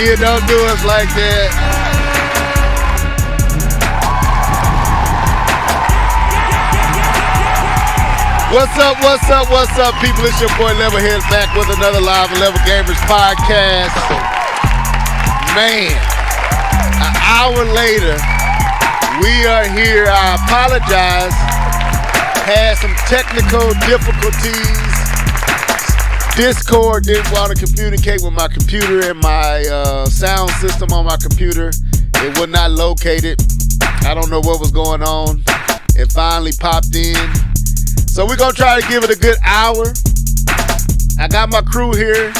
Nia, don't do us like that. What's up, people? It's your boy Levelhead back with another Live and Level Gamers podcast. Man, an hour later, we are here. I apologize. Had some technical difficulties. Discord didn't want to communicate with my computer and my sound system on my computer. It would not locate it. I don't know what was going on. It finally popped in. So we're going to try to give it a good hour. I got my crew here.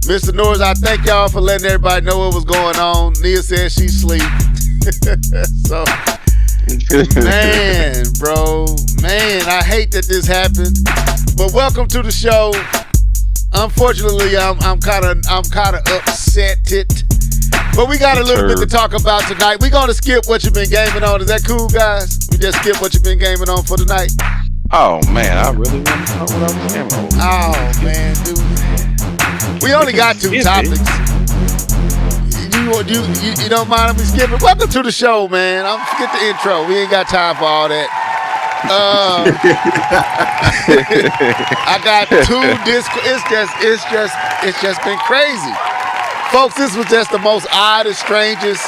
Mr. Norris, I thank y'all for letting everybody know what was going on. Nia said she sleep. So, man, I hate that this happened. But welcome to the show. Unfortunately, I'm kind of upset. But we got a little bit to talk about tonight. We're going to skip what you've been gaming on. Is that cool, guys? We just skip what you've been gaming on for tonight. Oh man, I really want to know what I was gaming on. Oh man, dude. We only got two topics. You don't mind if we skip it? Welcome to the show, man. Forget the intro. We ain't got time for all that. I got two Discord. It's just been crazy, folks. This was just the most oddest, strangest,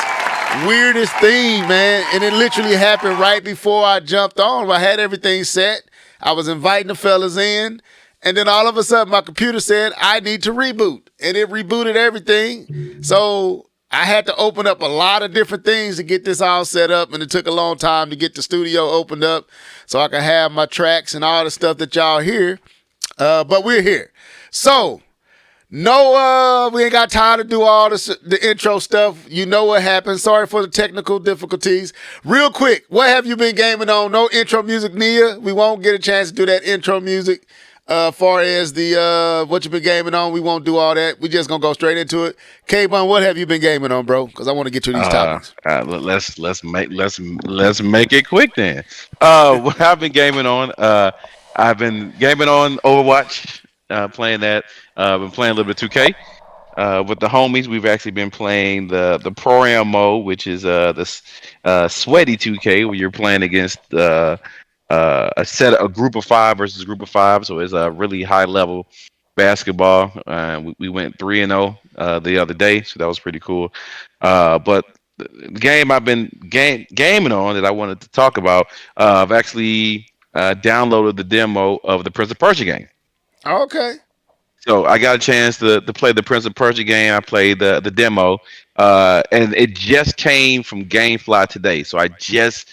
weirdest thing, man. And it literally happened right before I jumped on. I had everything set. I was inviting the fellas in, and then all of a sudden my computer said I need to reboot, and it rebooted everything. So I had to open up a lot of different things to get this all set up, and it took a long time to get the studio opened up so I could have my tracks and all the stuff that y'all hear. But we're here. So no, we ain't got time to do all the intro stuff. You know what happened. Sorry for the technical difficulties. Real quick, what have you been gaming on? No intro music, Nia. We won't get a chance to do that intro music. Far as the what you've been gaming on, we won't do all that. We just gonna go straight into it. K-Bun, what have you been gaming on, bro? Because I want to get to these topics. Let's make it quick then. What I've been gaming on, I've been gaming on Overwatch. Playing that. Been playing a little bit of 2K with the homies. We've actually been playing the Pro-Am mode, which is this sweaty 2K where you're playing against a group of 5 versus a group of 5. So it's a really high level basketball. We went 3-0 the other day, so that was pretty cool. But the game I've been gaming on that I wanted to talk about, I've actually downloaded the demo of the Prince of Persia game. Okay. So I got a chance to play the Prince of Persia game. I played the demo, and it just came from GameFly today. So I just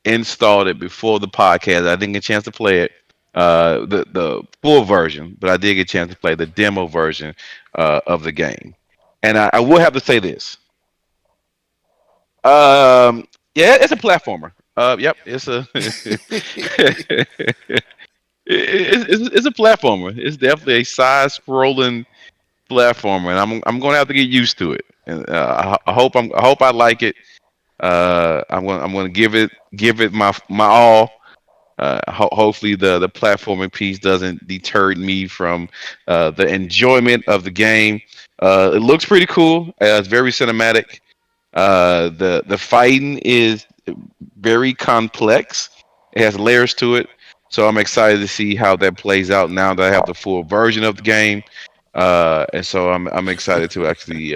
installed it before the podcast. I didn't get a chance to play it, the full version, but I did get a chance to play the demo version of the game. And I will have to say this. Yeah, it's a platformer. Yep, it's a it's a platformer. It's definitely a side-scrolling platformer, and I'm going to have to get used to it. And I hope I like it. I'm going to give it my all. Hopefully the platforming piece doesn't deter me from the enjoyment of the game. It looks pretty cool. It's very cinematic. The fighting is very complex. It has layers to it. So I'm excited to see how that plays out now that I have the full version of the game, and so I'm excited to actually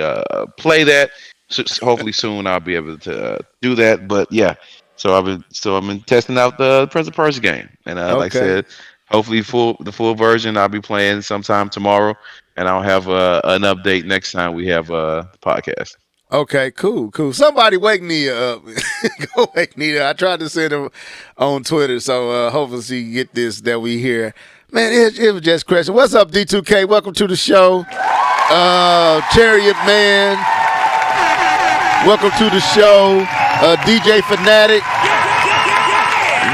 play that. So hopefully soon I'll be able to do that. But yeah, so I've been testing out the Prince of Persia game, and like I said, hopefully the full version I'll be playing sometime tomorrow, and I'll have an update next time we have a podcast. Okay, cool. Somebody wake Nia up. Go wake Nia up. I tried to send him on Twitter, so hopefully she can get this that we hear. Man, it was just crashing. What's up, D2K? Welcome to the show. Chariot Man. Welcome to the show. DJ Fanatic.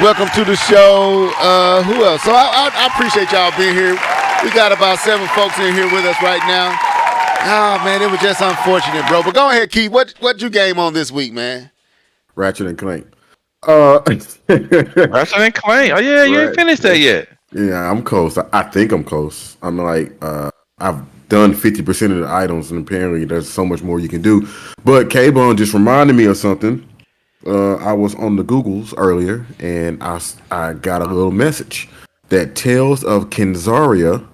Welcome to the show. Who else? So I appreciate y'all being here. We got about 7 folks in here with us right now. Oh, man, it was just unfortunate, bro. But go ahead, Keith. What you game on this week, man? Ratchet and Clank. Ratchet and Clank. Oh, yeah, you ain't finished that yet. Yeah, I'm close. I think I'm close. I'm like, I've done 50% of the items, and apparently there's so much more you can do. But K-Bone just reminded me of something. I was on the Googles earlier, and I got a little message that Tales of Kenzaria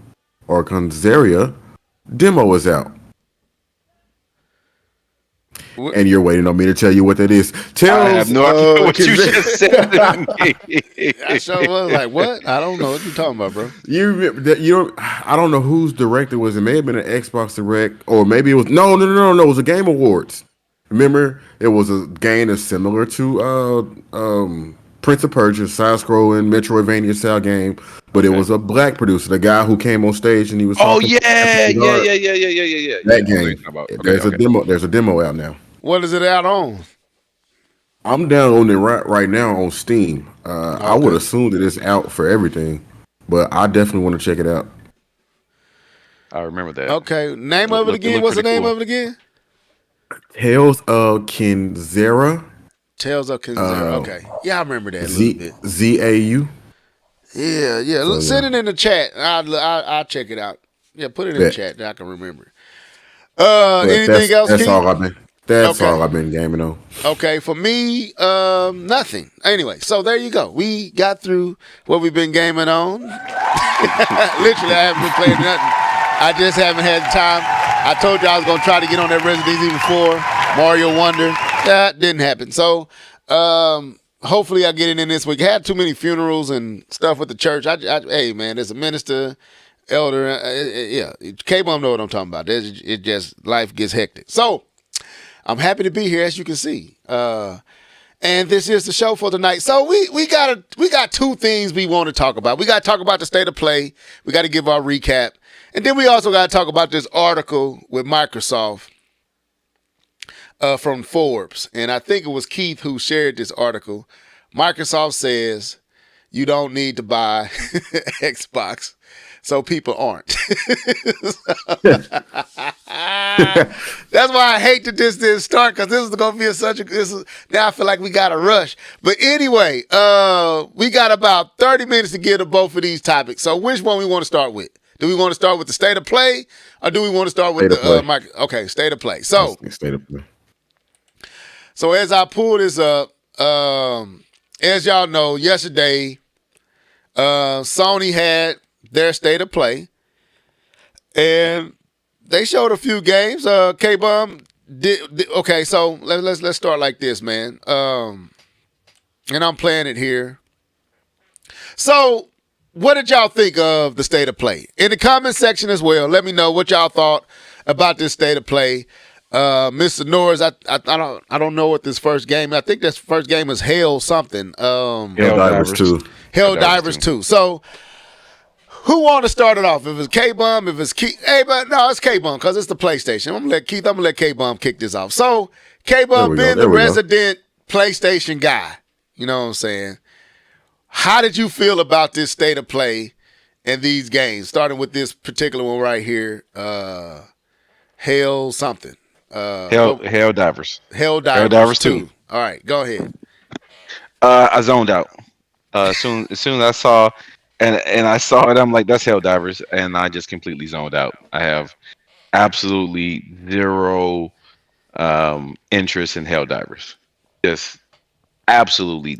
or Kenzaria demo is out. And you're waiting on me to tell you what that is. I have no idea what you just said to me. I sure was like, what? I don't know what you're talking about, bro. I don't know whose direct it was. It may have been an Xbox Direct, or maybe it was no. It was a Game Awards. Remember, it was a game that's similar to Prince of Persia, side-scrolling Metroidvania style game, but it was a black producer, the guy who came on stage and he was. Oh yeah. That game. There's a demo out now. What is it out on? I'm down on it right now on Steam. I would assume that it's out for everything, but I definitely want to check it out. I remember that. Okay, name of it again. What's the name of it again? Tales of Kenzaria. Tales of Kenzaria. Okay, yeah, I remember that a little bit. ZAU. Yeah. Send it in the chat. I'll check it out. Yeah, put it in the chat that I can remember. Anything else? That's all I've been. That's all I've been gaming on. Okay, for me, nothing. Anyway, so there you go. We got through what we've been gaming on. Literally, I haven't been playing nothing. I just haven't had the time. I told you I was going to try to get on that Resident Evil 4, Mario Wonder. That didn't happen. So, hopefully I get it in this week. I had too many funerals and stuff with the church. Hey, man, there's a minister, elder. K-Bum know what I'm talking about. It just, life gets hectic. So, I'm happy to be here, as you can see. And this is the show for tonight. So we got two things we want to talk about. We got to talk about the state of play. We got to give our recap. And then we also got to talk about this article with Microsoft from Forbes. And I think it was Keith who shared this article. Microsoft says you don't need to buy Xbox, so people aren't. That's why I hate that this didn't start, because this is going to be now I feel like we got to rush. But anyway, we got about 30 minutes to get to both of these topics. So which one we want to start with? Do we want to start with the state of play, or do we want to start with the state of play? So state of play. So as I pull this up, as y'all know, yesterday Sony had their state of play, and they showed a few games. K-Bum did okay. So let's start like this, man. And I'm playing it here. So, what did y'all think of the state of play? In the comment section as well, let me know what y'all thought about this state of play. Mr. Norris, I don't know what this first game. I think this first game was Hell something. Helldivers 2. Helldivers 2. So, who want to start it off? If it's K-Bum, if it's Keith. Hey, but no, it's K-Bum because it's the PlayStation. I'm going to let K-Bum kick this off. So, K-Bum being the resident PlayStation guy, you know what I'm saying? How did you feel about this state of play and these games? Starting with this particular one right here, Hell something. Helldivers. Helldivers 2. All right, go ahead. I zoned out. As soon as I saw, and I saw it, I'm like, that's Helldivers, and I just completely zoned out. I have absolutely zero interest in Helldivers. Just absolutely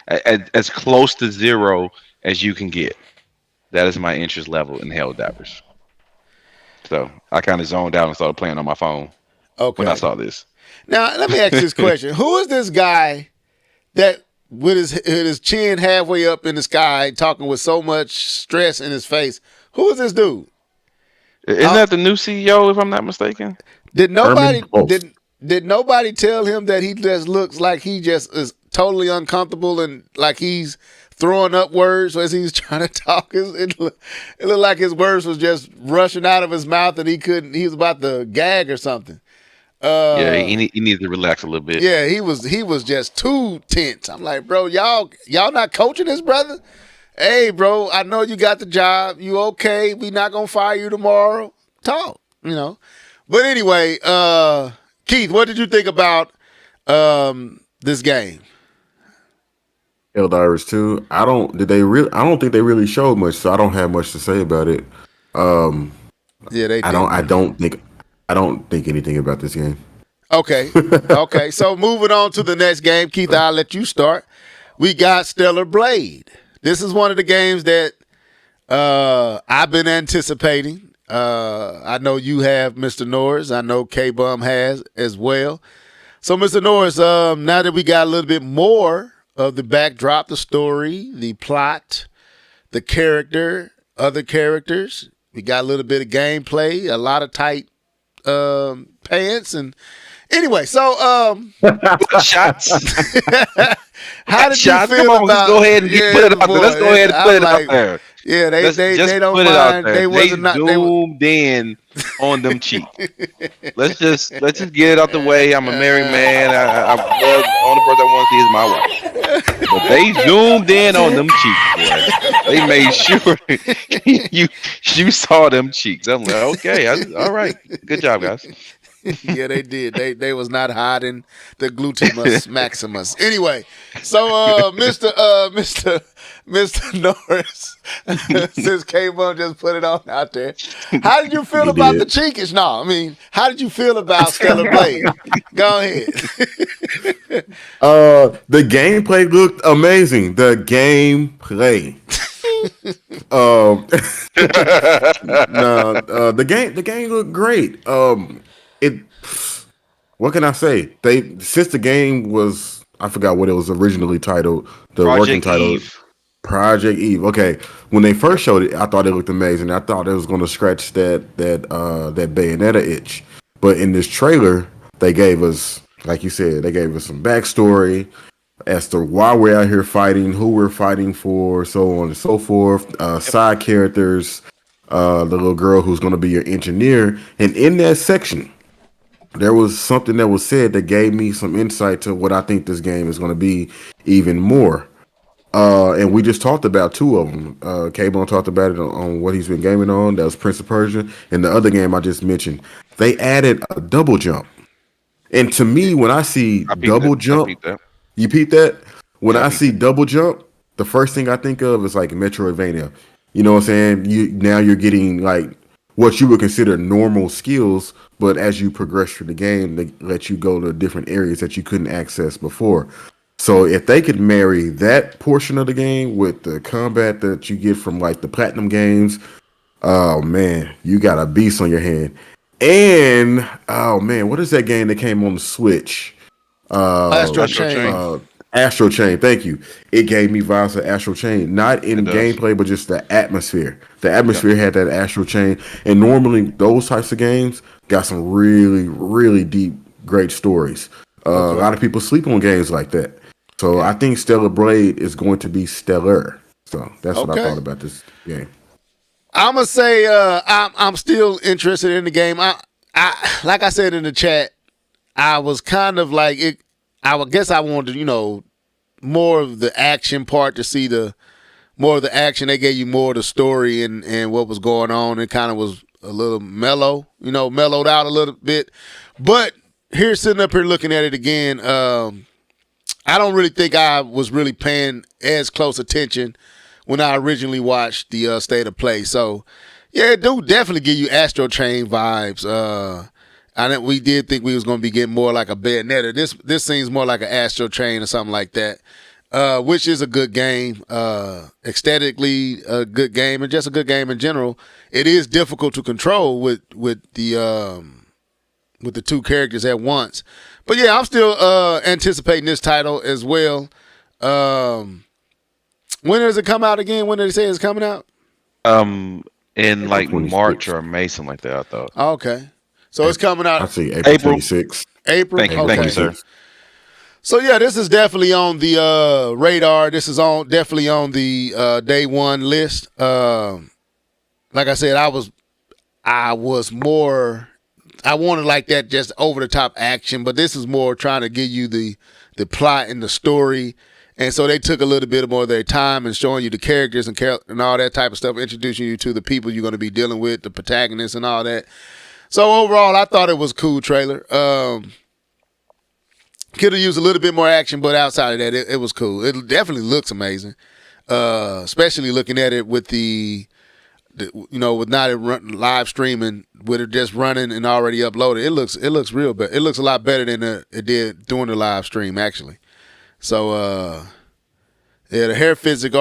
as close to zero as you can get. That is my interest level in Helldivers. So I kind of zoned out and started playing on my phone when I saw this. Now, let me ask this question. Who is this guy that with his chin halfway up in the sky talking with so much stress in his face? Who is this dude? Isn't that the new CEO, if I'm not mistaken? Did nobody tell him that he just looks like he just is totally uncomfortable and like he's throwing up words as he's trying to talk? It looked like his words was just rushing out of his mouth and he was about to gag or something. He needs to relax a little bit. Yeah, he was just too tense. I'm like, bro, y'all not coaching this brother? Hey, bro, I know you got the job. You okay? We not gonna fire you tomorrow. Talk, you know. But anyway, Keith, what did you think about this game? Helldivers 2. I don't think they really showed much, so I don't have much to say about it. Yeah, they did. I don't think anything about this game. Okay. Okay. So moving on to the next game, Keith, I'll let you start. We got Stellar Blade. This is one of the games that I've been anticipating. I know you have, Mr. Norris. I know K-Bum has as well. So, Mr. Norris, now that we got a little bit more of the backdrop, the story, the plot, the character, other characters, we got a little bit of gameplay, a lot of tight pants, and anyway, so Shots. how did you Shots. feel Come on, about? let's go ahead and put it out there. Let's go ahead and put it out there. Yeah, they don't put it out mind. there. They wasn't not. They zoomed in on them cheeks. let's just get it out the way. I'm a married man. The only person I want to see is my wife. But they zoomed in on them cheeks. Boy. They made sure you saw them cheeks. I'm like, okay, all right, good job, guys. Yeah, they did. They was not hiding the gluteus maximus. Anyway, so Mr. Norris, since K-Bum just put it on out there, how did you feel about the cheekish? No, I mean, how did you feel about Stellar Blade? Go ahead. The gameplay looked amazing. The gameplay. The game looked great. What can I say? Since the game was, I forgot what it was originally titled. The working title, Project Eve. Okay, when they first showed it, I thought it looked amazing. I thought it was going to scratch that Bayonetta itch. But in this trailer, they gave us, like you said, they gave us some backstory as to why we're out here fighting, who we're fighting for, so on and so forth. Side characters, the little girl who's going to be your engineer, and in that section, there was something that was said that gave me some insight to what I think this game is going to be even more. And we just talked about two of them. K-Bone talked about it on what he's been gaming on. That was Prince of Persia. And the other game I just mentioned, they added a double jump. And to me, when I see double jump, you peep that? When I see double jump, the first thing I think of is like Metroidvania. You know what I'm saying? Now you're getting like what you would consider normal skills, but as you progress through the game, they let you go to different areas that you couldn't access before. So if they could marry that portion of the game with the combat that you get from like the Platinum games, oh man, you got a beast on your hand. And oh man, what is that game that came on the Switch? Astro Chain. Astro Chain, thank you. It gave me vibes of Astro Chain, not in gameplay, but just the atmosphere. The atmosphere had that Astro Chain, and normally those types of games got some really, really deep, great stories. A lot of people sleep on games like that. So I think Stellar Blade is going to be stellar. So that's what I thought about this game. I'm gonna say I'm still interested in the game. I like I said in the chat, I was kind of like it. I guess I wanted, more of the action part to see more of the action. They gave you more of the story and what was going on. It kind of was a little mellow, mellowed out a little bit. But here, sitting up here looking at it again, I don't really think I was really paying as close attention when I originally watched the State of Play. So, yeah, it do definitely give you Astro Chain vibes. I think we did think we was going to be getting more like a Bayonetta. This seems more like an Astro Chain or something like that, which is a good game. Aesthetically, a good game, and just a good game in general. It is difficult to control with the two characters at once. But yeah, I'm still anticipating this title as well. When does it come out again? When did it say it's coming out? In like March or May, something like that, I thought. Okay. So it's coming out. I see April 26th. April. Thank you, sir. So yeah, this is definitely on the radar. This is definitely on the day one list. Like I said, I wanted like that just over the top action, but this is more trying to give you the plot and the story. And so they took a little bit more of their time and showing you the characters and all that type of stuff, introducing you to the people you're going to be dealing with, the protagonists and all that. So overall, I thought it was a cool trailer. Could have used a little bit more action, but outside of that, it was cool. It definitely looks amazing, especially looking at it with the with not live streaming, with it just running and already uploaded, it looks real better. It looks a lot better than it did during the live stream actually. So yeah, the hair physics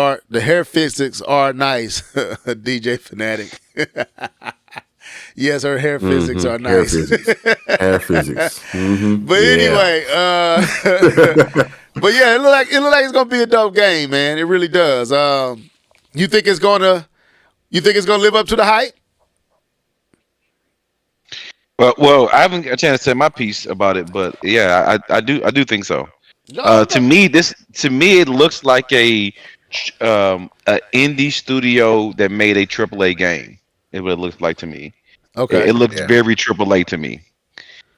are nice. DJ Fanatic. Yes, her hair physics are nice. Hair physics. Mm-hmm. But anyway, but yeah, it look like it's gonna be a dope game, man. It really does. You think it's gonna live up to the hype? Well, I haven't got a chance to say my piece about it, but yeah, I do think so. To me, it looks like a indie studio that made a AAA game. It what it looks like to me. Okay, it looks very AAA to me.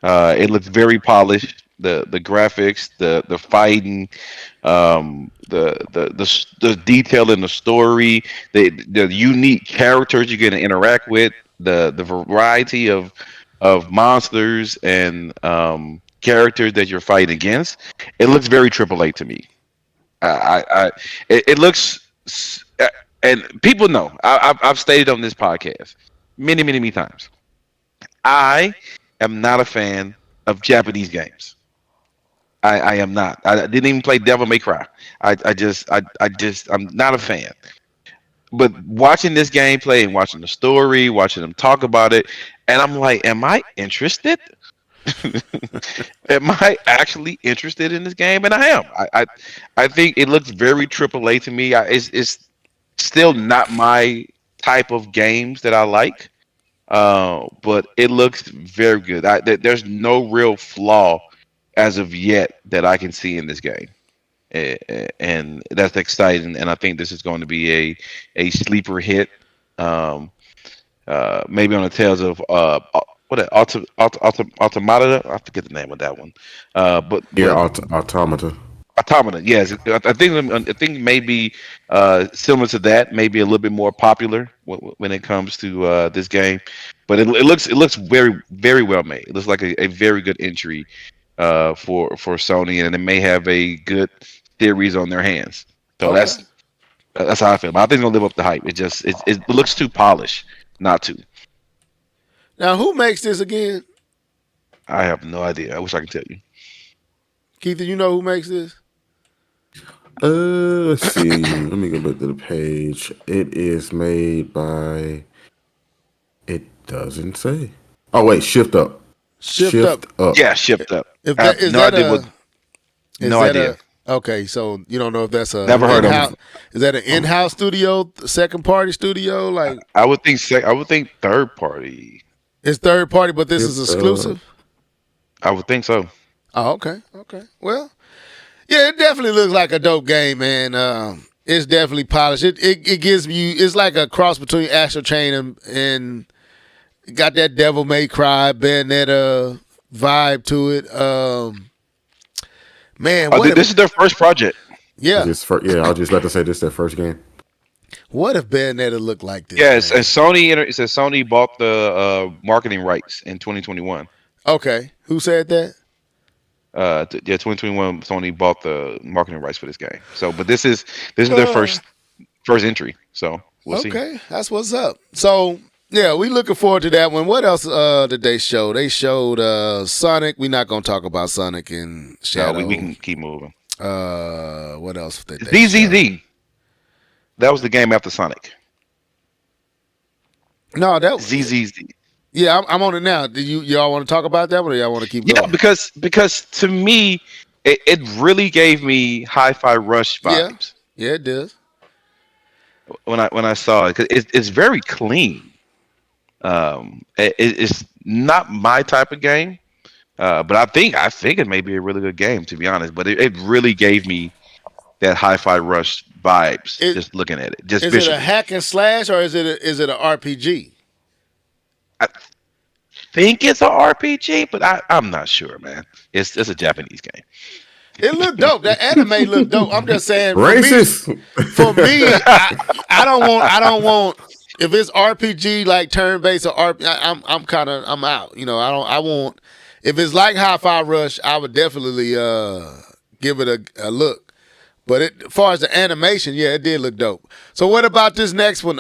It looks very polished. The graphics, the fighting, the detail in the story, the unique characters you're going to interact with, the variety of monsters and characters that you're fighting against. It looks very AAA to me. It looks, and people know I've stated on this podcast many times. I am not a fan of Japanese games. I am not. I didn't even play Devil May Cry. I'm not a fan. But watching this gameplay and watching the story, watching them talk about it, and I'm like, am I interested? Am I actually interested in this game? And I am. I think it looks very AAA to me. It's still not my type of games that I like, but it looks very good. There's no real flaw as of yet that I can see in this game, and that's exciting. And I think this is going to be a sleeper hit, maybe on the tails of Automata. I forget the name of that one. Automata. Automata, yes. I think maybe similar to that, maybe a little bit more popular when it comes to this game. But it looks very very well made. It looks like a very good entry for Sony, and it may have a good series on their hands. So Okay. that's how I feel. But I think it's gonna live up to the hype. It looks too polished, not to. Now, who makes this again? I have no idea. I wish I could tell you. Keith, do you know who makes this? Let's see. Let me go back to the page. It is made by. It doesn't say. Oh wait, Shift Up. Shift Up. Yeah, shipped up. If I that, have is no that idea a, what. is No that idea. Okay, so you don't know if that's a Never heard of in-house- it. Is that an in-house studio, second party studio? Like I would think third party. it's third party, but this is It's, exclusive. I would think so. Oh, okay. Well, yeah, it definitely looks like a dope game, man. It's definitely polished. It gives you. It's like a cross between Astral Chain and got that Devil May Cry, Bayonetta vibe to it. Man, what This is their first project. yeah. I was just about to say this is their first game. What if Bayonetta looked like this? Yes, man? and Sony bought the marketing rights in 2021. Okay. Who said that? 2021 Sony bought the marketing rights for this game. So, but this is their first entry. So we'll see. Okay, that's what's up. So yeah, we looking forward to that one. What else did they show? They showed Sonic. We're not gonna talk about Sonic and Shadow. No, we can keep moving. What else did they show? ZZZ. That was the game after Sonic. No, that was ZZZ. Yeah, I'm on it now. Do y'all want to talk about that one, or y'all want to keep Yeah, going? because to me, it really gave me Hi-Fi Rush vibes Yeah, it does. when I saw it. 'Cause it's very clean. It's not my type of game, but I think it may be a really good game, to be honest. But it really gave me that Hi-Fi Rush vibes just looking at it. Just Is visually. it a hack and slash, or is it an RPG? I think it's an RPG, but I'm not sure, man. It's a Japanese game. It looked dope. That anime looked dope. I'm just saying. Racist. For me, I don't want. If it's RPG like turn based or I'm out. You know, I want. If it's like Hi-Fi Rush, I would definitely give it a look. But as far as the animation, yeah, it did look dope. So what about this next one?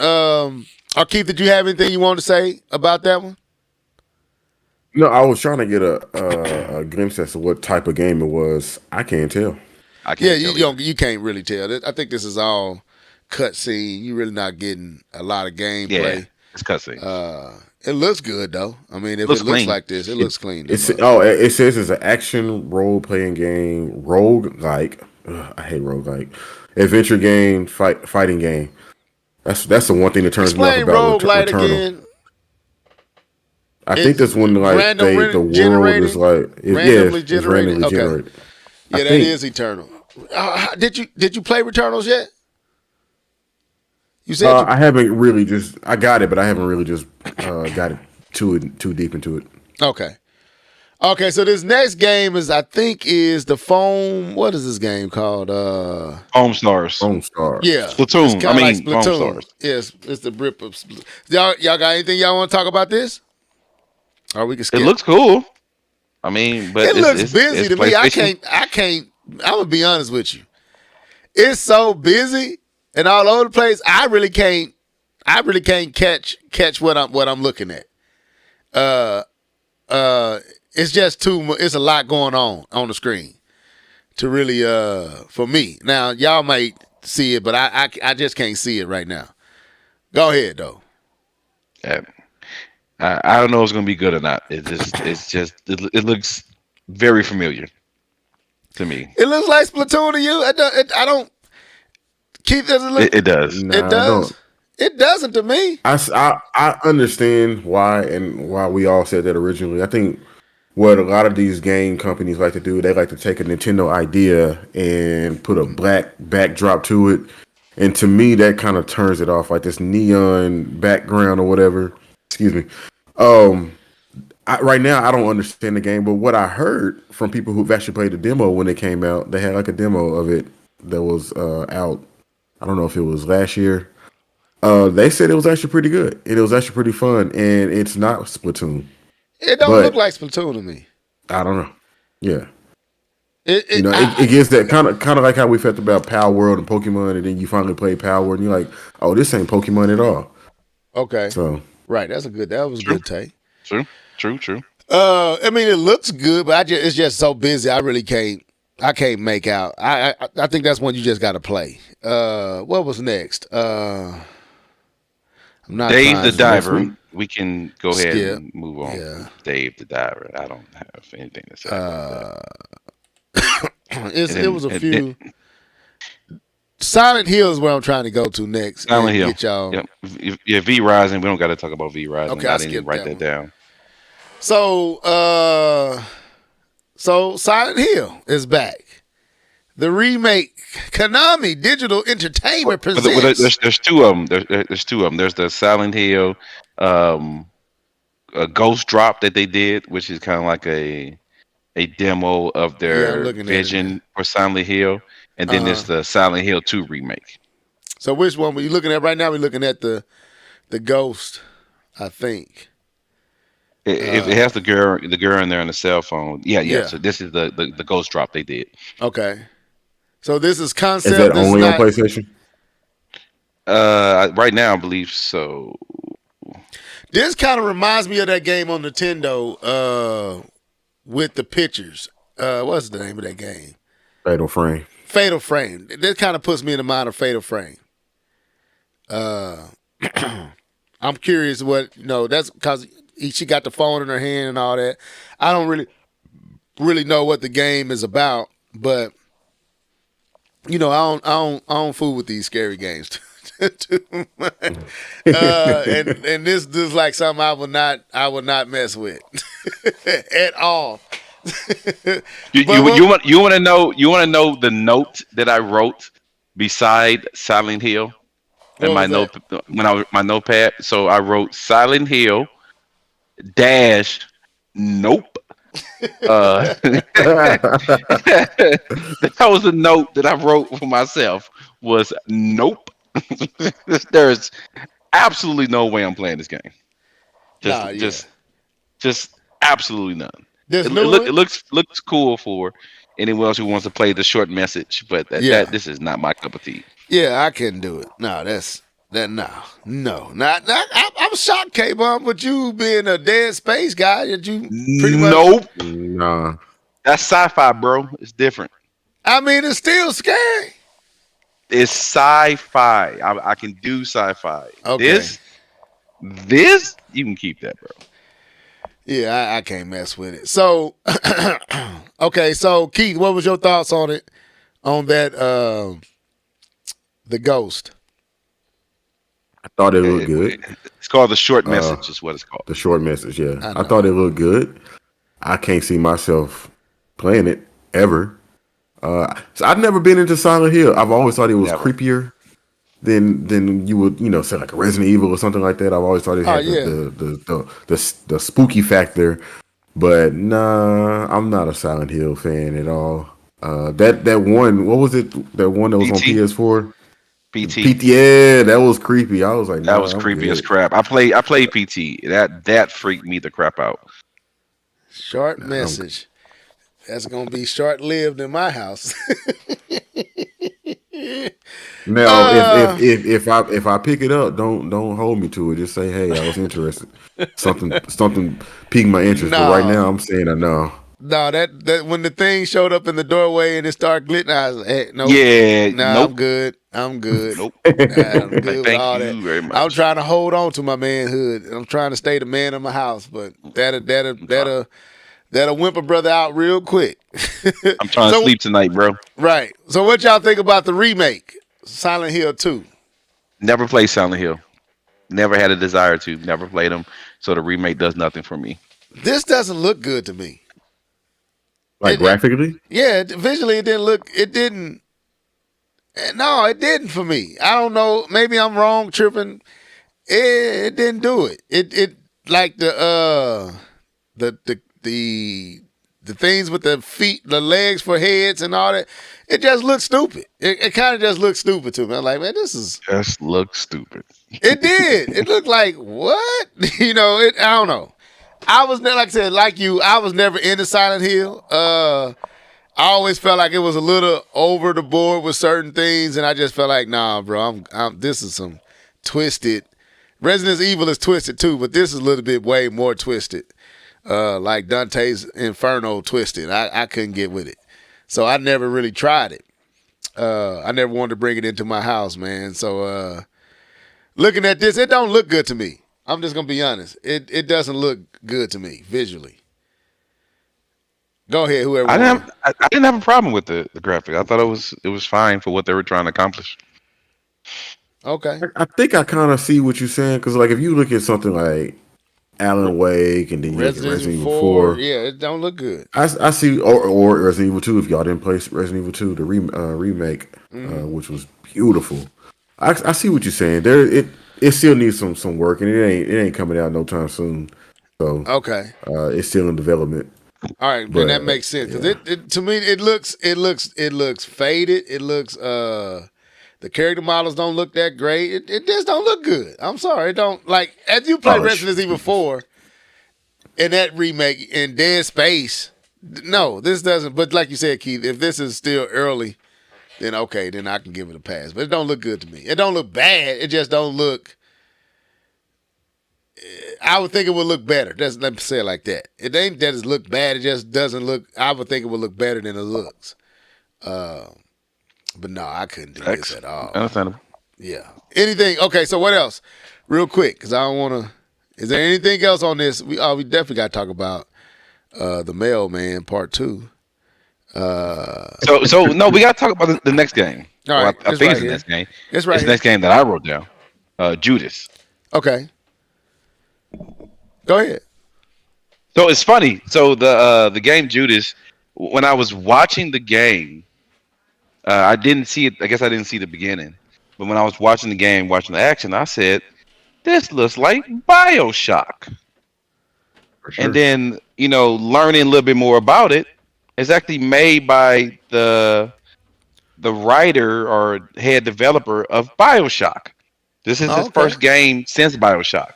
Keith, did you have anything you wanted to say about that one? No, I was trying to get a glimpse as to what type of game it was. I can't tell. I Yeah, can't tell you can't really tell. I think this is all cutscene. You're really not getting a lot of gameplay. Yeah, it's cutscenes. It looks good though. I mean, if Looks it looks clean. like this, it looks clean. It says it's an action role playing game, roguelike. I hate roguelike. Adventure game, fighting game. That's the one thing that turns me off Explain about roguelite Returnal. again. I think that's when like random the world generated? is like Randomly it's generated? randomly Okay. generated. Yeah, that is Eternal. Did you play Returnals yet? You said I haven't really just I got it, but I haven't really just got it too deep into it. Okay. Okay, so this next game is the Foam. What is this game called? Home Stars. Home Star. Yeah, Splatoon. It's kinda I mean, like Home Splatoon. Stars. Yes, it's the Brit of y'all got anything y'all want to talk about this? Or we can skip. It looks cool. I mean, but It looks busy it's to me. I PlayStation. can't. I'm gonna be honest with you. It's so busy and all over the place. I really can't catch what I'm looking at. It's just too much. It's a lot going on the screen to really for me. Now y'all might see it, but I just can't see it right now. Go ahead though. Yeah. I don't know if it's gonna be good or not. It looks very familiar to me. It looks like Splatoon to you. I don't. Keith, does it look? It does. Nah, It does. It doesn't to me. I understand why and why we all said that originally. I think what a lot of these game companies like to do, they like to take a Nintendo idea and put a black backdrop to it. And to me, that kind of turns it off, like this neon background or whatever. Excuse me. Right now, I don't understand the game, but what I heard from people who've actually played the demo when it came out, they had like a demo of it that was out. I don't know if it was last year. They said it was actually pretty good, and it was actually pretty fun, and it's not Splatoon. It don't But- look like Splatoon to me. I don't know. Yeah, It it gives that kind of like how we felt about Power World and Pokemon, and then you finally play Power World, and you're like, oh, this ain't Pokemon at all. okay. So Right. That was a good take. True. I mean, it looks good, but it's just so busy. I really can't. I can't make out. I think that's one you just got to play. What was next? I'm not. Dave trying the to- Diver. We can go ahead Skip. and move on. Yeah. Dave the Diver. I don't have anything to say. About It was a and- few. Silent Hill is where I'm trying to go to next. that. Silent and Hill. Get y'all. Yep. Yeah, V Rising. We don't got to talk about V Rising. Okay, I I'll didn't skip write that that one. down. So Silent Hill is back. The remake, Konami Digital Entertainment But presents. there's two of them. There's two of them. There's the Silent Hill a Ghost Drop that they did, which is kind of like a demo of Yeah, I'm their looking at it. vision for Silent Hill, and then there's the Silent Hill 2 remake. So which one were you looking at right now? We're looking at the Ghost, I think. It has the girl in there on the cell phone. Yeah. Yeah. So this is the Ghost Drop they did. Okay. So this is concept. is that this only is on not- PlayStation? Right now I believe so. This kind of reminds me of that game on Nintendo with the pictures. What's the name of that game? Fatal Frame. Fatal Frame. That kind of puts me in the mind of Fatal Frame. I'm curious what that's because she got the phone in her hand and all that. I don't really know what the game is about, but I don't fool with these scary games too much. And this is like something I would not mess with at all. You want to know the note that I wrote beside Silent Hill in What my was note my notepad. So I wrote Silent Hill dash nope. That was a note that I wrote for myself. Was nope. There's absolutely no way I'm playing this game. Just absolutely none. This It, new it, look, one? it looks cool for anyone else who wants to play the short message, but Yeah. this is not my cup of tea. Yeah, I couldn't do it. No, that's No. I'm shocked, K-Bum, with you being a Dead Space guy that you pretty much. Nope. Nah. That's sci-fi, bro. It's different. I mean, it's still scary. It's sci-fi. I can do sci-fi. Okay. This you can keep that, bro. Yeah, I can't mess with it. So, okay. So, Keith, what was your thoughts on it? On that, the Ghost. I thought it looked good. It's called the short message. Is what it's called. The short message, yeah. I I thought it looked good. I can't see myself playing it ever. So I've never been into Silent Hill. I've always thought it was Never. creepier than you would, say like a Resident Evil or something like that. I've always thought it had the spooky factor. But nah, I'm not a Silent Hill fan at all. That one, what was it? That one that was on PT? PS4? PT. Yeah, that was creepy. I was like, That nah, was I'm creepy good. as crap. I played PT. That freaked me the crap out. Short message. That's gonna be short lived in my house. Now, if I pick it up, don't hold me to it. Just say, hey, I was interested. something piqued my interest. But right No. now, I'm saying no. No, that when the thing showed up in the doorway and it started glittering, I was like, hey, no, Yeah, nah, nope. I'm good. Nope. Nah, I'm good with Thank all you that. very much. I'm trying to hold on to my manhood. I'm trying to stay the man of my house, but that'll whimper brother out real quick. I'm trying to sleep tonight, bro. Right. So what y'all think about the remake, Silent Hill 2? Never played Silent Hill. Never had a desire to. Never played them. So the remake does nothing for me. This doesn't look good to me. Like graphically? Yeah, visually it didn't look. It didn't. No, it didn't for me. I don't know. Maybe I'm wrong, tripping. It didn't do it. It like the things with the feet, the legs for heads and all that. It just looked stupid. It kind of just looked stupid to me. I'm like, man, this is. Just looks stupid. It did. It looked like what? I don't know. I was never, like I said, like you, I was never into Silent Hill. I always felt like it was a little over the board with certain things, and I just felt like, nah, bro, this is some twisted. Resident Evil is twisted too, but this is a little bit way more twisted. Like Dante's Inferno twisted. I couldn't get with it. So I never really tried it. I never wanted to bring it into my house, man. So looking at this, it don't look good to me. I'm just gonna be honest. It doesn't look good to me visually. Go ahead, whoever. I didn't have a problem with the graphic. I thought it was fine for what they were trying to accomplish. Okay. I think I kind of see what you're saying because, like, if you look at something like Alan Wake and then you look at Resident Evil 4, yeah, it don't look good. I see, or Resident Evil 2. If y'all didn't play Resident Evil 2, the remake, which was beautiful. I see what you're saying. It still needs some work, and it ain't coming out no time soon. So Okay. it's still in development. All right, then that makes sense because it to me it looks faded. It looks the character models don't look that great. It just don't look good. I'm sorry, it don't like as you play Resident Evil 4 in that remake in Dead Space. No, this doesn't. But like you said, Keith, if this is still early, then okay, then I can give it a pass. But it don't look good to me. It don't look bad. It just don't look. I would think it would look better. Let me say it like that. It ain't that it look bad. It just doesn't look. I would think it would look better than it looks. But no, I couldn't do this at all. Understandable. Yeah. Anything? Okay. So what else? Real quick, because I don't want to. Is there anything else on this? We definitely got to talk about the Mailman Part 2. So no, we got to talk about the next game. All right, I think it's the next game. It's right It's the next game that I wrote down. Judas. Okay. Go ahead. So it's funny. So the game Judas, when I was watching the game, I didn't see it. I guess I didn't see the beginning. But when I was watching the game, watching the action, I said, "This looks like BioShock." Sure. And then learning a little bit more about it, it's actually made by the writer or head developer of BioShock. This is his first game since BioShock.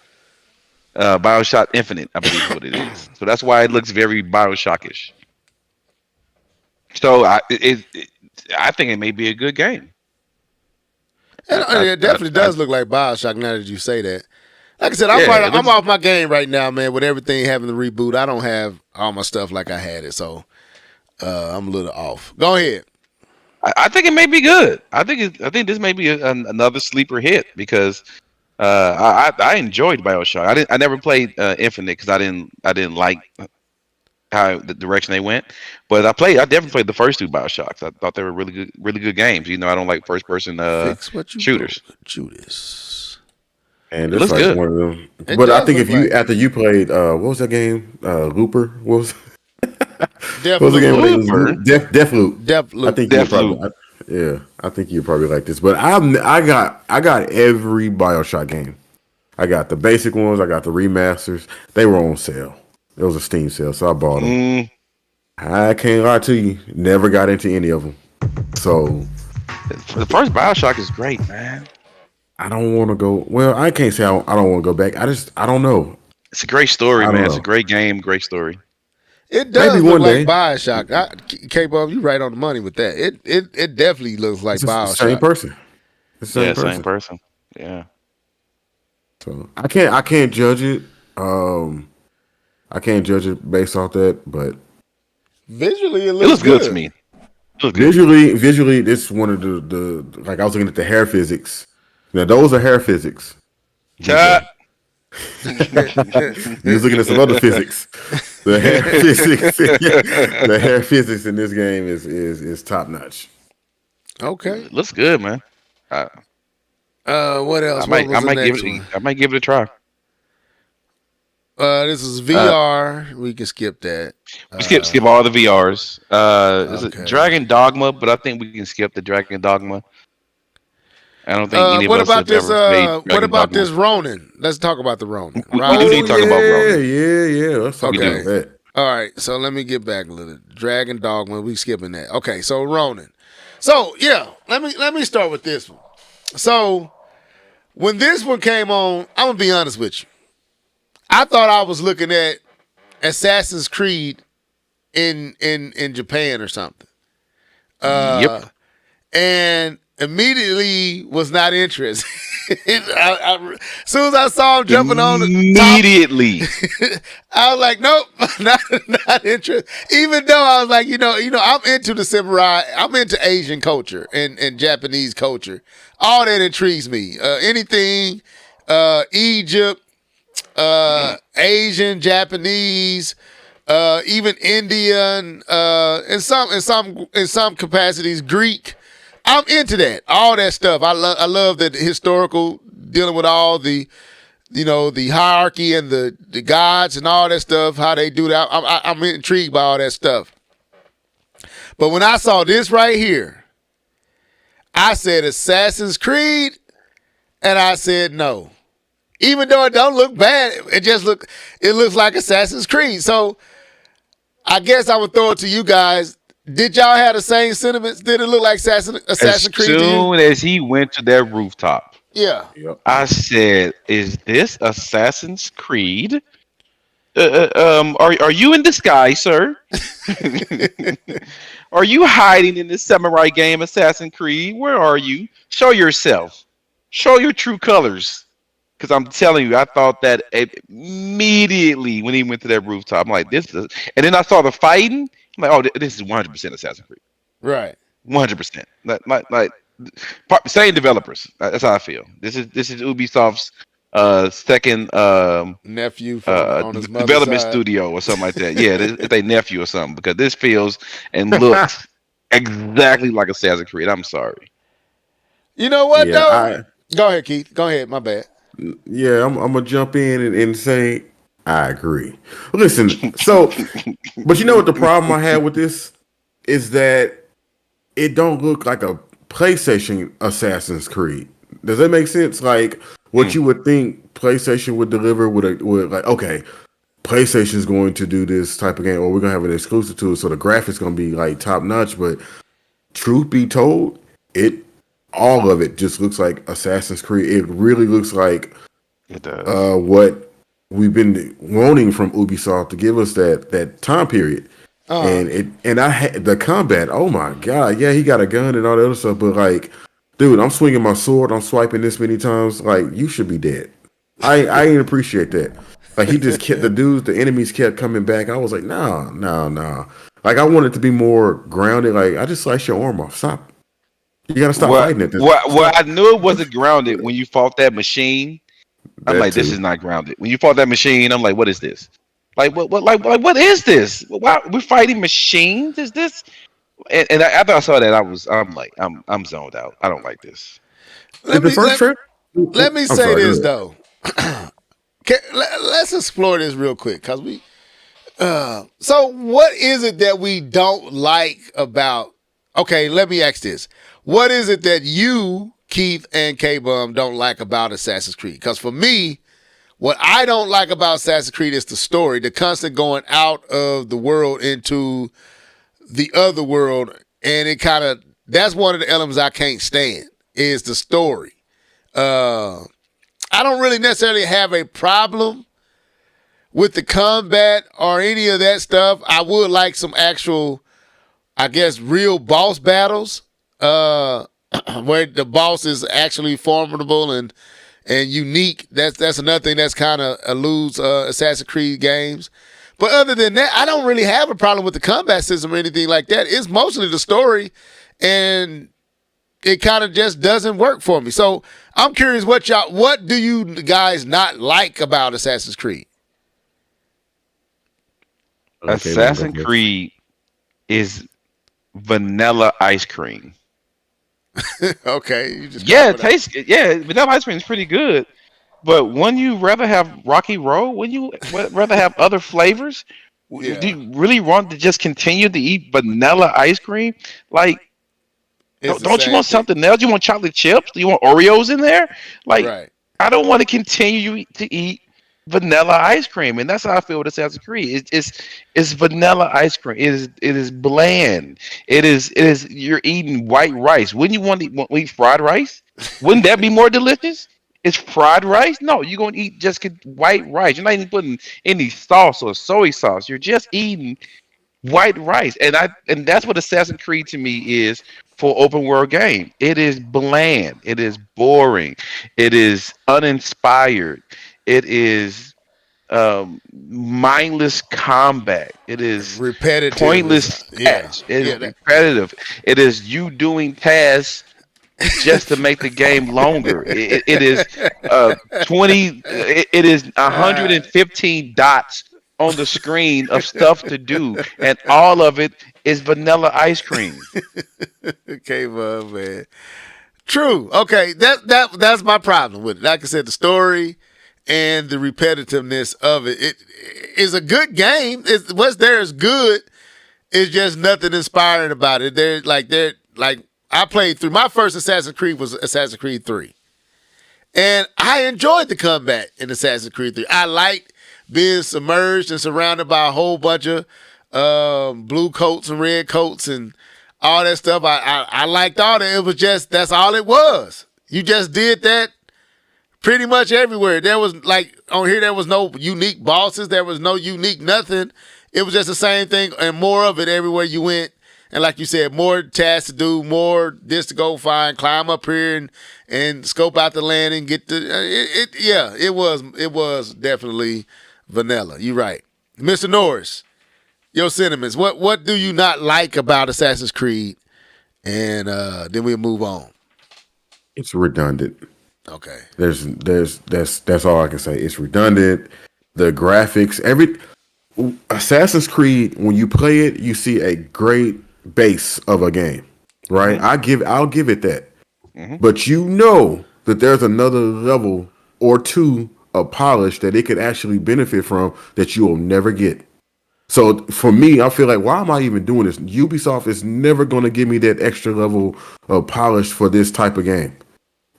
BioShock Infinite, I believe is what it is. So that's why it looks very BioShock-ish. So I think it may be a good game. It definitely does look like BioShock now that you say that. Like I said, I'm off my game right now, man. With everything having the reboot, I don't have all my stuff like I had it, so I'm a little off. Go ahead. I think it may be good. I think this may be another sleeper hit because I enjoyed BioShock. I never played Infinite because I didn't like how the direction they went. But I definitely played the first two BioShocks. I thought they were really good games. You know, I don't like first person shooters. Judas. And It it's looks like good. one of them. It But I does think look if you like- after you played what was that game? Looper? What was Death what was the game? Looper? Deathloop. Deathloop. I think you Deathloop. probably I think you probably like this. But I got every BioShock game. I got the basic ones, I got the remasters. They were on sale. It was a Steam sale, so I bought them. I can't lie to you, never got into any of them. So The first BioShock is great, man. I don't want to go. Well, I can't say I don't want to go back. I don't know. It's a great story, I don't man. It's know. a great game, great story. It does Maybe look one like day. BioShock. K-Bob, you right on the money with that. It definitely looks like It's the BioShock. same person. It's the Same person. Yeah. So I can't judge it. I can't judge it based off that, but Visually, it It looks looks good to me. It looks good. visually, this one of the like I was looking at the hair physics. Now those are hair physics. Chat. You was looking at some other physics. The hair physics, the hair physics in this game is top notch. Okay. It looks good, man. What else? I might What was the give next it. one? I might give it a try. This is VR. We can skip that. We skip all the VRs. Is okay. it Dragon Dogma? But I think we can skip the Dragon Dogma. I don't think any of What us about have this? ever played What Dragon about Dogma. this Ronin? Let's talk about the Ronin. We Right? do need to talk about Ronin. Yeah. Let's talk Okay. about that. All right, so let me get back a little. Dragon Dogma, we skipping that. Okay, so Ronin. So yeah, let me start with this one. So when this one came on, I'm gonna be honest with you. I thought I was looking at Assassin's Creed in Japan or something. Yep. And immediately was not interested. As soon as I saw him jumping on the top, Immediately. I was like, nope, not interested. Even though I was like, I'm into the samurai, I'm into Asian culture and Japanese culture. All that intrigues me. Anything, Egypt, Asian, Japanese, even Indian, in some capacities, Greek. I'm into that. All that stuff. I love the historical, dealing with all the the hierarchy and the gods and all that stuff, how they do that. I'm intrigued by all that stuff. But when I saw this right here, I said Assassin's Creed, and I said no. Even though it don't look bad, it looks like Assassin's Creed. So I guess I would throw it to you guys. Did y'all have the same sentiments? Did it look like Assassin's Creed to you? As soon as he went to that rooftop, Yeah. I said, "Is this Assassin's Creed? Are you in disguise, sir? Are you hiding in this samurai game, Assassin's Creed? Where are you? Show yourself. Show your true colors." Because I'm telling you, I thought that immediately when he went to that rooftop. I'm like, this is, and then I saw the fighting. I'm like, oh, this is 100% Assassin's Creed. Right. 100%. Same developers. That's how I feel. This is Ubisoft's second Nephew from on his mother's development side. studio or something like that. Yeah, it's their nephew or something, because this feels and looks exactly like Assassin's Creed. I'm sorry. You know what Yeah, though? Go ahead, Keith. Go ahead. My bad. Yeah, I'm gonna jump in and say I agree. Listen, so, but you know what the problem I had with this is that it don't look like a PlayStation Assassin's Creed. Does that make sense? Like what you would think PlayStation would deliver with like, okay, PlayStation's going to do this type of game, or we're gonna have an exclusive to it, so the graphics gonna be like top notch. But truth be told, all of it just looks like Assassin's Creed. It really looks like It does. what we've been wanting from Ubisoft to give us that time period. And I had the combat. Oh my god, yeah, he got a gun and all that other stuff. But like dude, I'm swinging my sword, I'm swiping this many times. Like, you should be dead. I didn't appreciate that. Like, he just kept the enemies kept coming back. I was like, nah. Like, I wanted to be more grounded. Like, I just sliced your arm off. Stop. You gotta stop What fighting at this. what I knew it wasn't grounded when you fought that machine. I'm That like, this too. is not grounded. When you fought that machine, I'm like, what is this? Like what is this? Why we're fighting machines? Is this? And after I saw that, I'm zoned out. I don't like this. Let The me first let, trip. let me I'm say sorry. Go this ahead. though. Let's explore this real quick because we. So what is it that we don't like about? Okay, let me ask this: what is it that you, Keith, and K Bum don't like about Assassin's Creed? Because for me, what I don't like about Assassin's Creed is the story, the constant going out of the world into the other world, and it kind of that's one of the elements I can't stand is the story. Uh, I don't really necessarily have a problem with the combat or any of that stuff. I would like some actual, I guess, real boss battles, where the boss is actually formidable and unique. That's another thing that's kind of eludes Assassin's Creed games. But other than that, I don't really have a problem with the combat system or anything like that. It's mostly the story, and it kind of just doesn't work for me. So I'm curious, what do you guys not like about Assassin's Creed? Okay, man, go Assassin's first. Creed is vanilla ice cream. Okay, you just Yeah, call it it out. tastes. Yeah, vanilla ice cream is pretty good. But wouldn't you rather have Rocky Road? Wouldn't you rather have other flavors? Do Yeah, you really want to just continue to eat vanilla ice cream? Like, it's the don't you same want thing. something else? You want chocolate chips? Do you want Oreos in there? Like, Right. I don't want to continue to eat vanilla ice cream, and that's how I feel with Assassin's Creed. It's vanilla ice cream. It is bland. It is. You're eating white rice. Wouldn't you want to eat fried rice? Wouldn't that be more delicious? It's fried rice? No, you're gonna eat just white rice. You're not even putting any sauce or soy sauce. You're just eating white rice, and that's what Assassin's Creed to me is for open world game. It is bland. It is boring. It is uninspired. It is mindless combat. It is Repetitive is pointless yeah. tasks. It is Yeah, repetitive. It is you doing tasks just to make the game longer. It is 20. It is uh, 115 dots on the screen of stuff to do, and all of it is vanilla ice cream. came up, man. True. Okay, that's my problem with it. Like I said, the story and the repetitiveness of it. It is a good game. What's there is good. It's just nothing inspiring about it. They're like I played through my first Assassin's Creed was Assassin's Creed 3. And I enjoyed the combat in Assassin's Creed 3. I liked being submerged and surrounded by a whole bunch of blue coats and red coats and all that stuff. I liked all that. It was just, that's all it was. You just did that pretty much everywhere. There was like, on here, there was no unique bosses. There was no unique nothing. It was just the same thing and more of it everywhere you went. And like you said, more tasks to do, more this to go find, climb up here and scope out the land and get the yeah, it was definitely vanilla. You're right. Mr. Norris, your sentiments. What do you not like about Assassin's Creed? And then we'll move on. It's redundant. Okay. That's all I can say. It's redundant. The graphics, every Assassin's Creed, when you play it, you see a great base of a game, right? Hmm. I'll give it that. Hmm. But you know that there's another level or two of polish that it could actually benefit from that you will never get. So for me, I feel like, why am I even doing this? Ubisoft is never going to give me that extra level of polish for this type of game.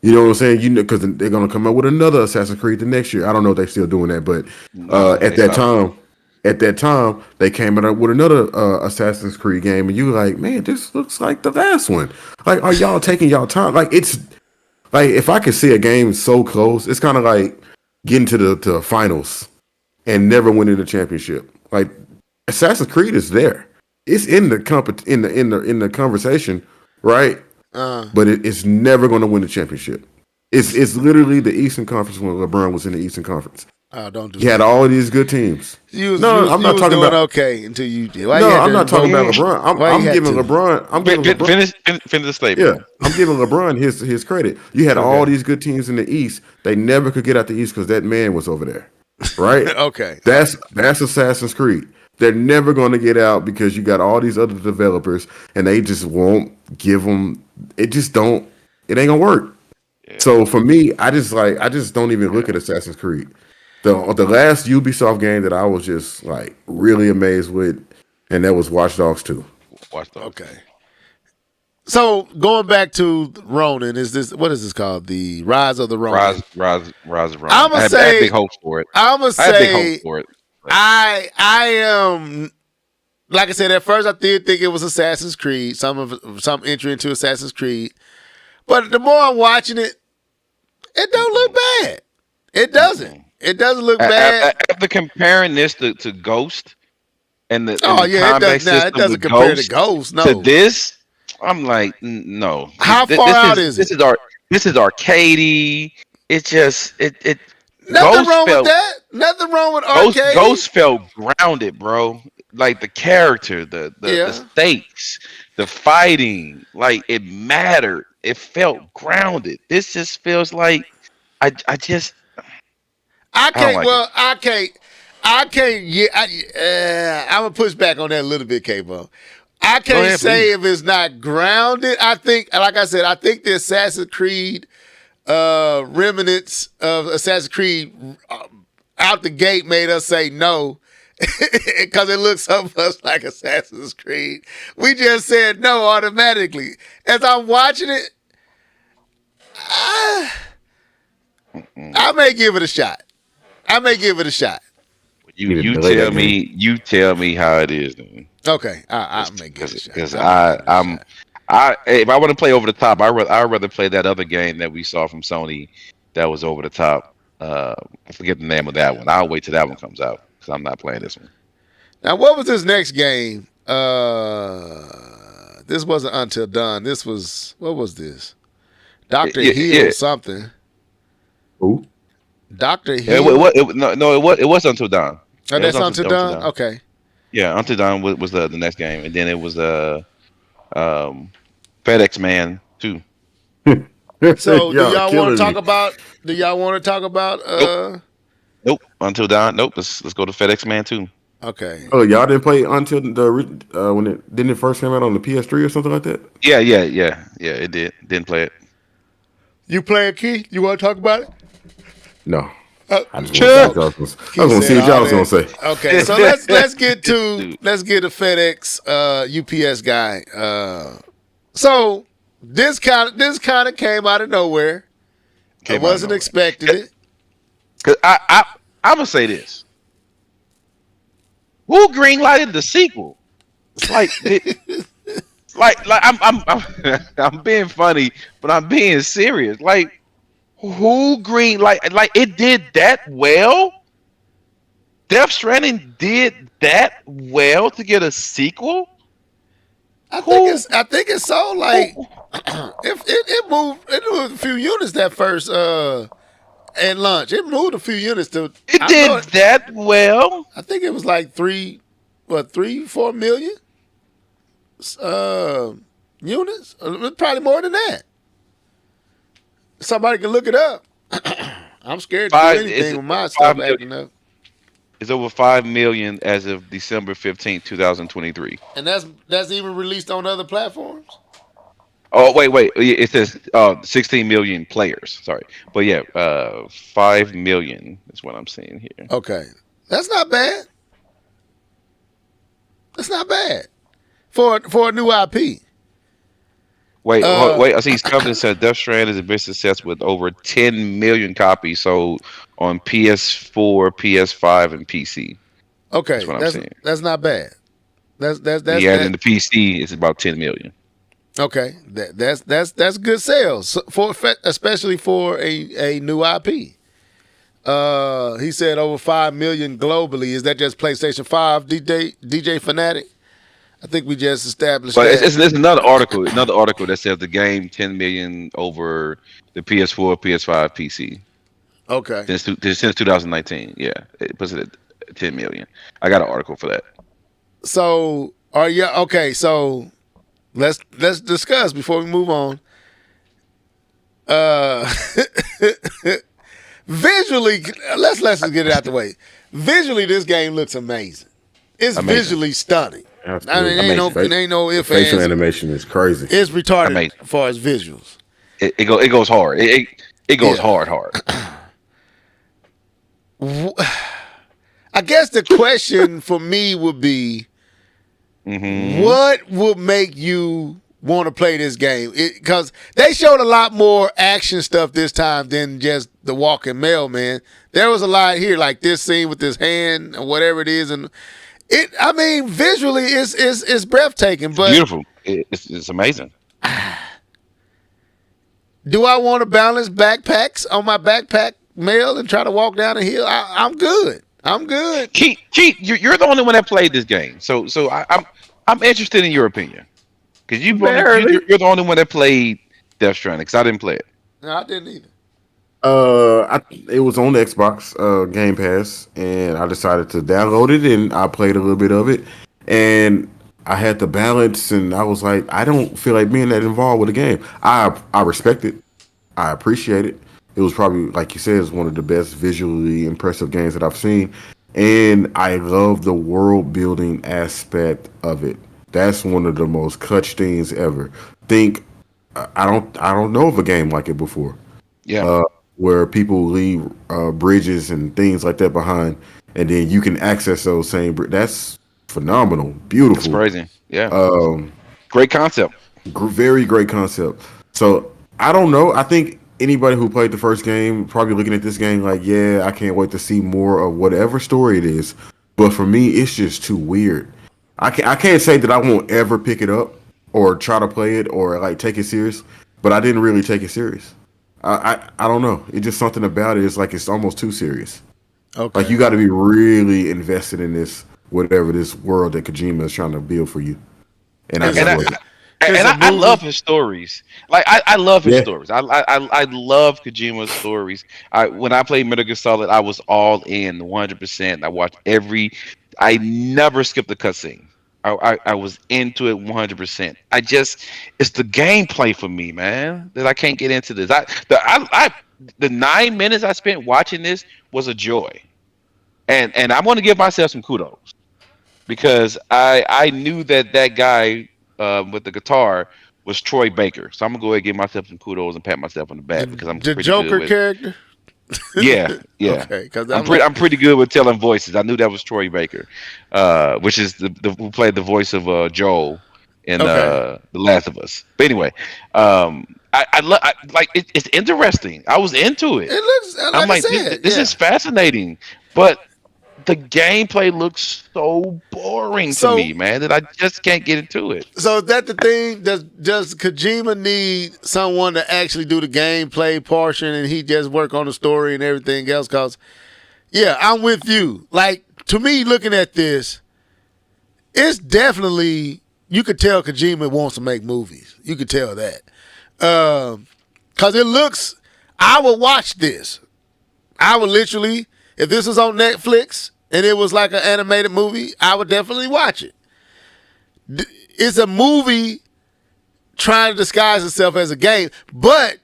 You know what I'm saying? You know, because they're going to come out with another Assassin's Creed the next year. I don't know if they're still doing that, but No, at they that stopped. time, they came out with another Assassin's Creed game, and you were like, man, this looks like the last one. Like, are y'all taking y'all time? Like, it's like if I could see a game so close, it's kind of like getting to the finals and never winning the championship. Like Assassin's Creed is there. It's in the in the conversation, right? but it's never going to win the championship. It's literally the Eastern Conference when LeBron was in the Eastern Conference. Oh, don't do He had that. all of these good teams. I'm not talking about okay until you did. No, I'm not talking about LeBron. I'm giving LeBron. I'm giving LeBron. Finish the statement. Yeah, I'm giving LeBron his credit. You had all these good teams in the East. They never could get out the East because that man was over there, right? Okay, that's Assassin's Creed. They're never going to get out because you got all these other developers, and they just won't give them. It just don't. It ain't gonna work. Yeah. So for me, I just don't even look at Assassin's Creed. The last Ubisoft game that I was just like really amazed with, and that was Watch Dogs 2. Watch Dogs. Okay. So going back to Ronin, what is this called? The Rise of the Ronin. Rise of Ronin. I had big hopes for it. I'm gonna say I had big hopes for it. I am, like I said, at first I did think it was Assassin's Creed, some entry into Assassin's Creed. But the more I'm watching it, it don't look bad. It doesn't. It doesn't look bad. After comparing this to Ghost and the it doesn't compare to Ghost. No, to this, I'm like, no. How far out is it? This is arcadey. It's just it. Nothing wrong with that. Nothing wrong with arcade. Ghost felt grounded, bro. Like the character, the stakes, the fighting, like it mattered. It felt grounded. This just feels like I can't. Yeah, I'm gonna push back on that a little bit, K-Bo. I can't say if it's not grounded. I think, like I said, I think the Assassin's Creed remnants of Assassin's Creed out the gate made us say no because it looks so much like Assassin's Creed. We just said no automatically. As I'm watching it, I may give it a shot. You tell me how it is then. Okay, I may give it a shot. Because if I want to play over the top, I'd rather play that other game that we saw from Sony that was over the top. I forget the name of that one. I'll wait till that one comes out because I'm not playing this one. Now, what was this next game? This wasn't Until Dawn. This was, what was this? Dr. Hill something. Who? Dr. Hill. It was Until Dawn. Oh, that's Until Dawn? Okay. Yeah, Until Dawn was the next game, and then it was FedEx Man 2. So do y'all want to talk about? Nope. Until Dawn. Nope. Let's go to FedEx Man 2. Okay. Oh, y'all didn't play until when it first came out on the PS3 or something like that? Yeah. It did. Didn't play it. You playing, Keith? You want to talk about it? No. I was going to see what y'all was going to say. Okay, so let's get to FedEx UPS guy. So this kind of came out of nowhere. I wasn't expecting it. Cause I'm gonna say this. Who greenlighted the sequel? Like I'm being funny, but I'm being serious. Like, who like it did that well? Death Stranding did that well to get a sequel? I think it's so like it moved a few units that first at launch. It moved a few units to that well. I think it was like 4 million units? Probably more than that. Somebody can look it up. I'm scared to do anything with my stuff acting up. It's over 5 million as of December 15th, 2023. And that's even released on other platforms? Oh, wait. It says 16 million players. Sorry. But yeah, 5 million is what I'm seeing here. Okay. That's not bad. For a new IP. Wait. I see something said Death Stranding is a big success with over 10 million copies sold on PS4, PS5, and PC. Okay, that's what I'm saying. That's not bad. That's in the PC, it's about 10 million. Okay, that's good sales especially for a new IP. He said over 5 million globally. Is that just PlayStation 5, DJ Fanatic? I think we just established But that. it's another article that says the game 10 million over the PS4, PS5, PC Okay. since 2019. Yeah, it puts it at 10 million. I got an article for that. So are you okay? So let's discuss before we move on. Visually, let's get it out the way. Visually, this game looks amazing. It's Amazing. visually stunning. Absolutely. I mean, it ain't no if Facial ands. animation is crazy. It's retarded Amazing. as far as visuals. It goes hard. It goes Yeah. hard. I guess the question for me would be, what would make you want to play this game? Because they showed a lot more action stuff this time than just the walking mailman. There was a lot here, like this scene with this hand or whatever it is, and I mean, visually, it's breathtaking. But Beautiful. It's amazing. do I want to balance backpacks on my backpack mail and try to walk down a hill? I'm good. I'm good. Keith, you're the only one that played this game, so I'm interested in your opinion because you're the only one that played Death Stranding. Because I didn't play it. No, I didn't either. It was on the Xbox Game Pass, and I decided to download it, and I played a little bit of it, and I had the balance, and I was like, I don't feel like being that involved with the game. I respect it, I appreciate it. It was probably, like you said, it's one of the best visually impressive games that I've seen, and I love the world building aspect of it. That's one of the most clutch things ever. I don't know of a game like it before. Yeah, Where people leave bridges and things like that behind, and then you can access those same. That's phenomenal, beautiful. it's crazy. Yeah, Um, great concept. very great concept. So I don't know. I think anybody who played the first game probably looking at this game like, yeah, I can't wait to see more of whatever story it is. But for me, it's just too weird. I can't say that I won't ever pick it up or try to play it or like take it serious. But I didn't really take it serious. I don't know. It's just something about it. It's like it's almost too serious. Okay. Like you got to be really invested in this, whatever this world that Kojima is trying to build for you. And I And enjoyed it. I love his stories. Like I love his Yeah. stories. I love Kojima's stories. When I played Metal Gear Solid, I was all in 100%. I watched I never skipped a cutscene. I was into it 100%. It's the gameplay for me, man, that I can't get into this. The 9 minutes I spent watching this was a joy, and I want to give myself some kudos because I knew that guy with the guitar was Troy Baker. So I'm gonna go ahead and give myself some kudos and pat myself on the back because I'm the pretty Joker good with, character. yeah. Okay, because I'm pretty good with telling voices. I knew that was Troy Baker, which is the who played the voice of Joel in Okay. The Last of Us. But anyway, it's interesting. I was into it. It looks like I'm I like, said, this yeah. is fascinating, but the gameplay looks so boring So- to me, man, that I just can't get into it. So is that the thing? Does Kojima need someone to actually do the gameplay portion, and he just work on the story and everything else? Cause yeah, I'm with you. Like to me, looking at this, it's definitely you could tell Kojima wants to make movies. You could tell that. Cause it looks. I would watch this. I would literally, if this was on Netflix and it was like an animated movie, I would definitely watch it. It's a movie trying to disguise itself as a game, but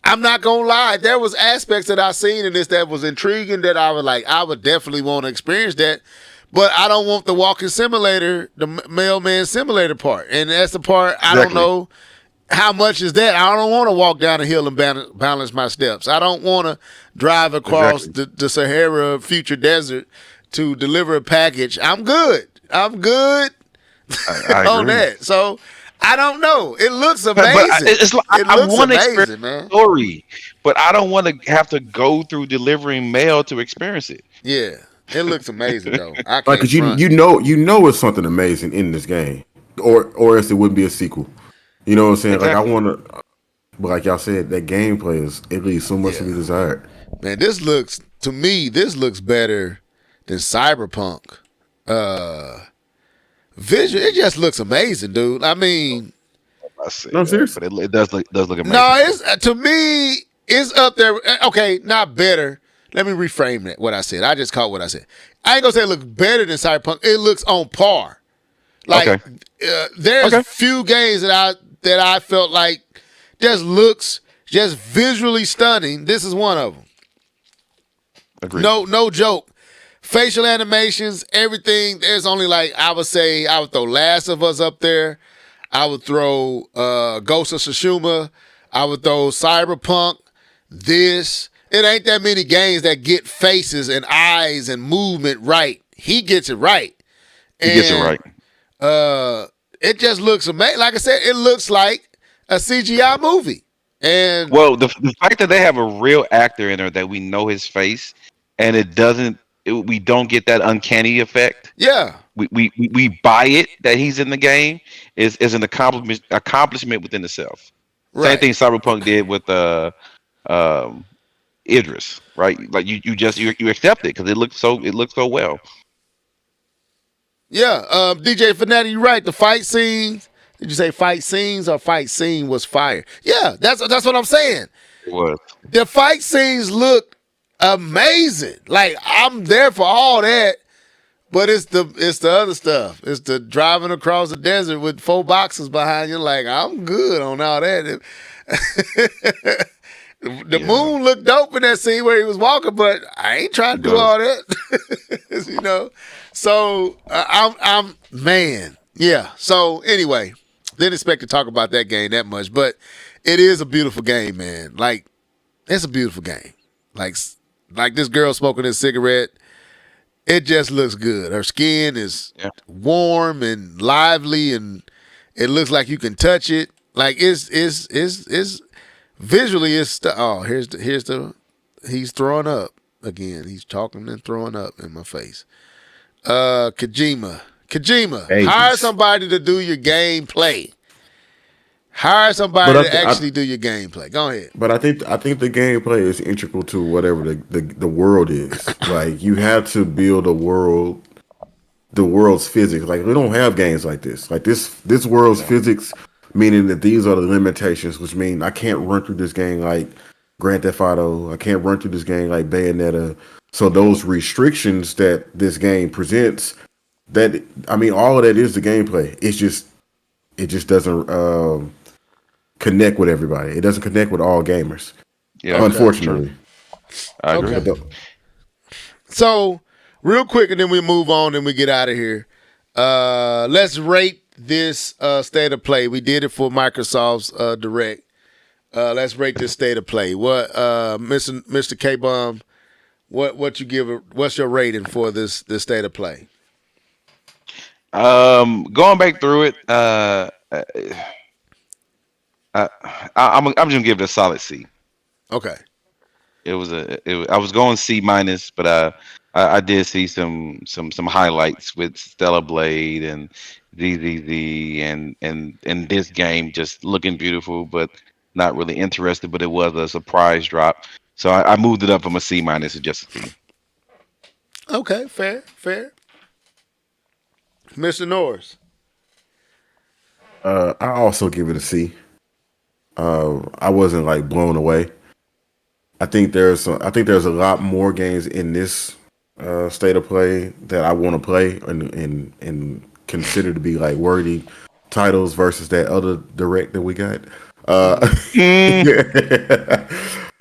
I'm not gonna lie, there was aspects that I seen in this that was intriguing that I was like, I would definitely want to experience that, but I don't want the walking simulator, the mailman simulator part, and that's the part I don't Exactly. know how much is that. I don't want to walk down a hill and balance my steps. I don't want to drive across the Sahara future desert to deliver a package. I'm good. I On agree. that. So I don't know. It looks But amazing. it's like It I looks want to amazing, experience man. the story, but I don't want to have to go through delivering mail to experience it. Yeah, it looks amazing though. I can't Like, cause front. you know it's something amazing in this game, or else it wouldn't be a sequel. You know what I'm saying? Like I Exactly. want to, but like y'all said, that gameplay is it leaves so much to be desired. Man, this looks to me. This looks better than Cyberpunk. Visual, it just looks amazing, dude. I mean, I see No, that, seriously. but it does look amazing. no, it's to me, it's up there. Okay, not better. Let me reframe that. What I said, I just caught what I said. I ain't gonna say it looks better than Cyberpunk. It looks on par. Like Okay. there's Okay. few games that I felt like just looks just visually stunning. This is one of them. Agreed. No joke. Facial animations, everything. There's only like I would throw Last of Us up there. I would throw Ghost of Tsushima. I would throw Cyberpunk. This. It ain't that many games that get faces and eyes and movement right. He gets it right. He gets it right. It just looks amazing. Like I said, it looks like a CGI movie. And Well, the fact that they have a real actor in there that we know his face, and we don't get that uncanny effect. yeah, We buy it that he's in the game is an accomplishment within itself. Same right. thing Cyberpunk did with Idris, right? Like you accept it because it looks so well. Yeah, DJ Fanatic, you're right. The fight scenes. Did you say fight scenes or fight scene was fire? Yeah, that's what I'm saying. It was. The fight scenes look amazing. Like I'm there for all that, but it's the other stuff. It's the driving across the desert with 4 boxes behind you. Like I'm good on all that. The moon looked dope in that scene where he was walking, but I ain't trying to do all that. You know. So I'm man, yeah. So anyway, didn't expect to talk about that game that much, but it is a beautiful game, man. Like it's a beautiful game. Like this girl smoking this cigarette, it just looks good. Her skin is warm and lively, and it looks like you can touch it. Like it's visually it's he's throwing up again. He's talking and throwing up in my face. Kojima, Hey. hire somebody to do your gameplay. Hire somebody But to actually do your gameplay. Go ahead. But I think the gameplay is integral to whatever the world is. Like you have to build a world, the world's physics. Like we don't have games like this. Like this world's physics, meaning that these are the limitations, which mean I can't run through this game like Grand Theft Auto. I can't run through this game like Bayonetta. So those restrictions that this game presents, all of that is the gameplay. It just doesn't connect with everybody. It doesn't connect with all gamers. Yeah, Unfortunately. I agree. Okay. So, real quick, and then we move on and we get out of here. Let's rate this state of play. We did it for Microsoft's Direct. Let's rate this state of play. What, Mr. K-Bomb, what you give? What's your rating for this state of play? Going back through it, I'm just gonna give it a solid C. Okay. I was going C minus, but I did see some highlights with Stellar Blade and ZZZ and this game just looking beautiful, but not really interested. But it was a surprise drop, so I moved it up from a C minus to just a C. Okay, fair. Mr. Norris. I also give it a C. I wasn't like blown away. I think there's a lot more games in this state of play that I want to play and consider to be like worthy titles versus that other direct that we got.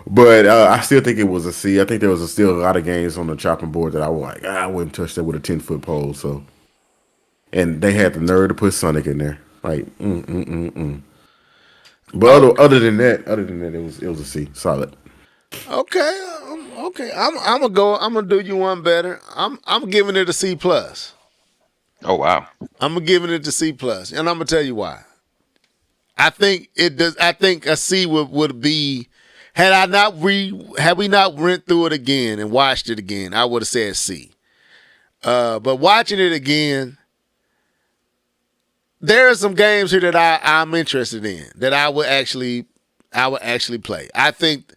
But I still think it was a C. I think there was still a lot of games on the chopping board that I was like, I wouldn't touch that with a 10-foot pole. So, and they had the nerve to put Sonic in there. Like, But other than that, it was a C. Solid. Okay. I'm gonna do you one better. I'm giving it a C plus. Oh wow! I'm giving it a C plus, and I'm gonna tell you why. I think it does. I think a C would be had we not went through it again and watched it again. I would have said C. But watching it again, there are some games here that I'm interested in that I would actually play. I think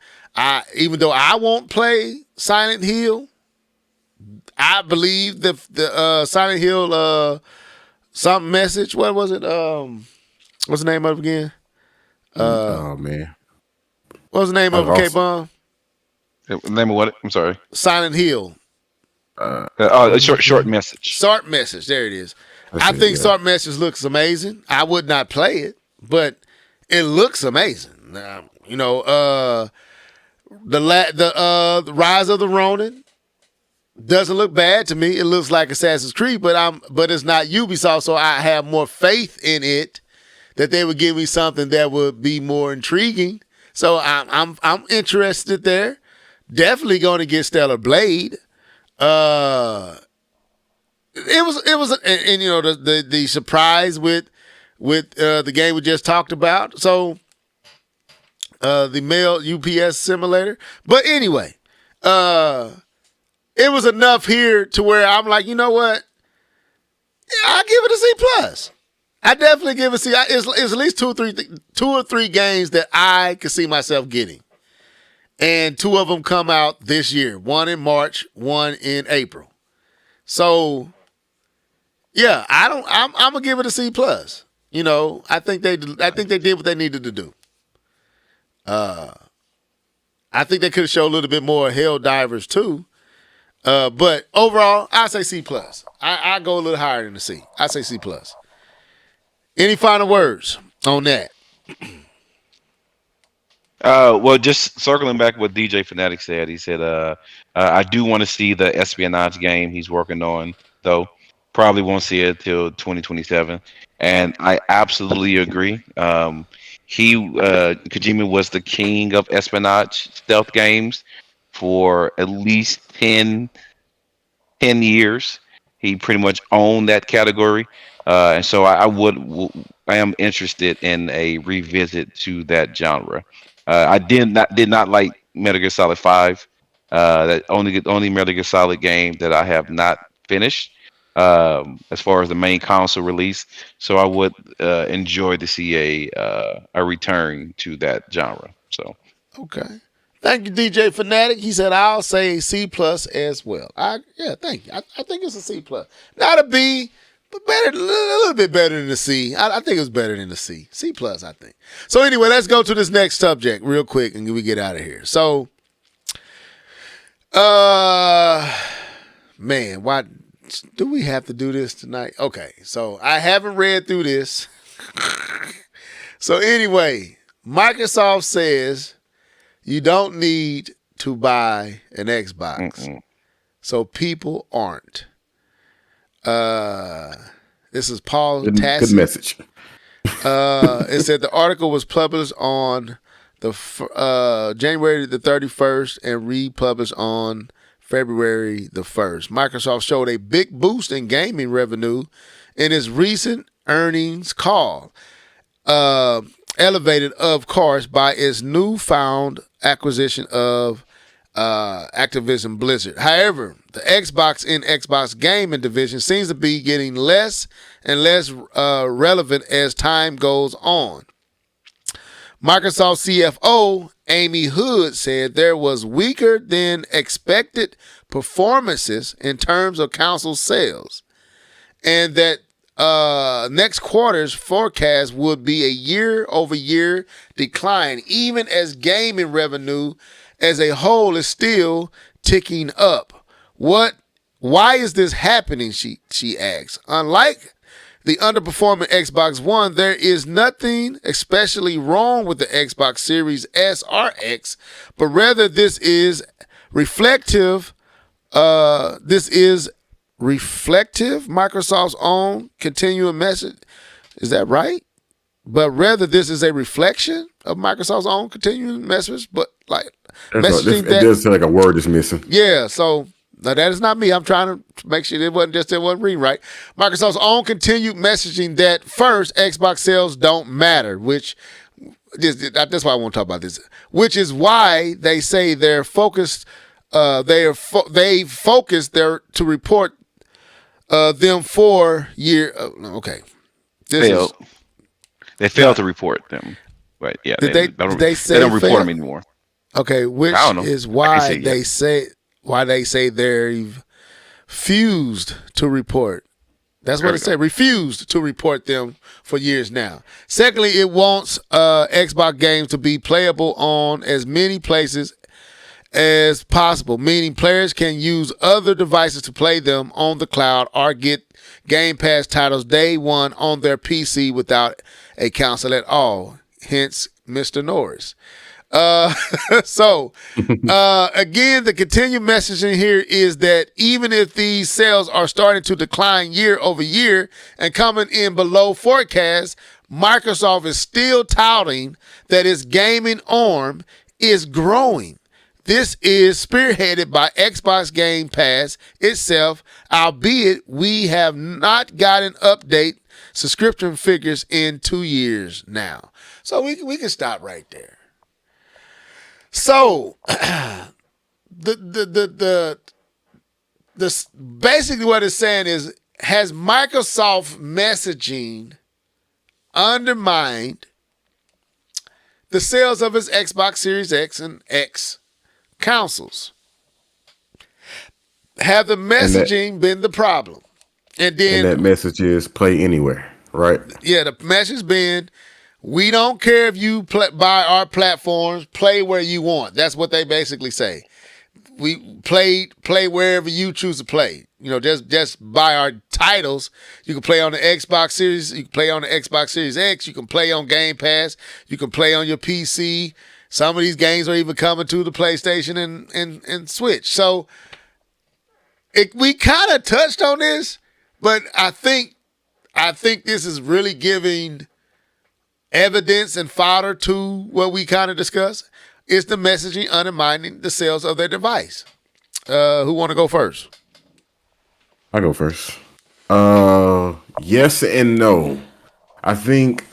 even though I won't play Silent Hill, I believe the Silent Hill something message. What was it? What's the name of it again? Oh man, What's the name of it, K-Bomb? Name of what? I'm sorry. Silent Hill. A short message. Short message. There it is. I think short message looks amazing. I would not play it, but it looks amazing. You know, the Rise of the Ronin doesn't look bad to me. It looks like Assassin's Creed, but it's not Ubisoft, so I have more faith in it that they would give me something that would be more intriguing. So I'm interested there. Definitely going to get Stellar Blade. It was, and you know, the surprise with the game we just talked about. So the Mail UPS simulator. But anyway, it was enough here to where I'm like, you know what? I'll give it a C plus. I definitely give it a C. It's at least two or three games that I could see myself getting. And two of them come out this year. One in March, one in April. So, yeah, I'm gonna give it a C plus. You know, I think they did what they needed to do. I think they could have showed a little bit more Hell Divers too. But overall, I say C plus. I go a little higher than the C. I say C plus. Any final words on that? Well, just circling back what DJ Fanatic said. He said, I do want to see the espionage game he's working on, though. Probably won't see it till 2027. And I absolutely agree. Kojima was the king of espionage stealth games for at least 10 years. He pretty much owned that category. And so I am interested in a revisit to that genre. I did not like Metal Gear Solid 5. That only Metal Gear Solid game that I have not finished as far as the main console release. So I would enjoy to see a return to that genre. So okay, thank you, DJ Fanatic. He said I'll say C plus as well. Thank you. I think it's a C plus, not a B. But better, a little bit better than the C. I think it's better than the C. C plus, I think. So anyway, let's go to this next subject real quick and we get out of here. So, man, why do we have to do this tonight? Okay, so I haven't read through this. So anyway, Microsoft says you don't need to buy an Xbox. Mm-mm. So people aren't. This is Paul Tassi. Good message. It said the article was published on the January the 31st and republished on February the 1st. Microsoft showed a big boost in gaming revenue in its recent earnings call, elevated, of course, by its newfound acquisition of Activision Blizzard. However, the Xbox gaming division seems to be getting less and less relevant as time goes on. Microsoft CFO Amy Hood said there was weaker than expected performances in terms of console sales, and that next quarter's forecast would be a year-over-year decline, even as gaming revenue as a whole is still ticking up. Why is this happening? She asks. Unlike the underperforming Xbox One, there is nothing especially wrong with the Xbox Series S or X, but rather this is reflective. Microsoft's own continuing message. Is that right? But rather this is a reflection of Microsoft's own continuing message, but like messaging it does sound like a word is missing. Yeah, so now that is not me. I'm trying to make sure it wasn't reading right. Microsoft's own continued messaging that first, Xbox sales don't matter, which that's why I want to talk about this. Which is why they say they're focused. They focused to report them for year. Okay, they failed to report them. But yeah, they don't report them anymore. Okay, which is why they say they've refused to report That's what it said. Refused to report them for years now. Secondly, it wants Xbox games to be playable on as many places as possible, meaning players can use other devices to play them on the cloud or get Game Pass titles day one on their PC without a console at all. Hence, Mr. Norris. Again, the continued messaging here is that even if these sales are starting to decline year over year and coming in below forecast, Microsoft is still touting that its gaming arm is growing. This is spearheaded by Xbox Game Pass itself, albeit we have not gotten update subscription figures in 2 years now. So we can stop right there. So the basically what it's saying is, has Microsoft messaging undermined the sales of its Xbox Series X and X consoles? Have the messaging been the problem? And that message is play anywhere, right? Yeah, the message been, we don't care if you buy our platforms, play where you want. That's what they basically say. We play wherever you choose to play. You know, just buy our titles. You can play on the Xbox Series. You can play on the Xbox Series X. You can play on Game Pass. You can play on your PC. Some of these games are even coming to the PlayStation and Switch. So we kind of touched on this, but I think this is really giving evidence and fodder to what we kind of discussed. Is the messaging undermining the sales of their device? Who want to go first? I go first. Yes and no. I think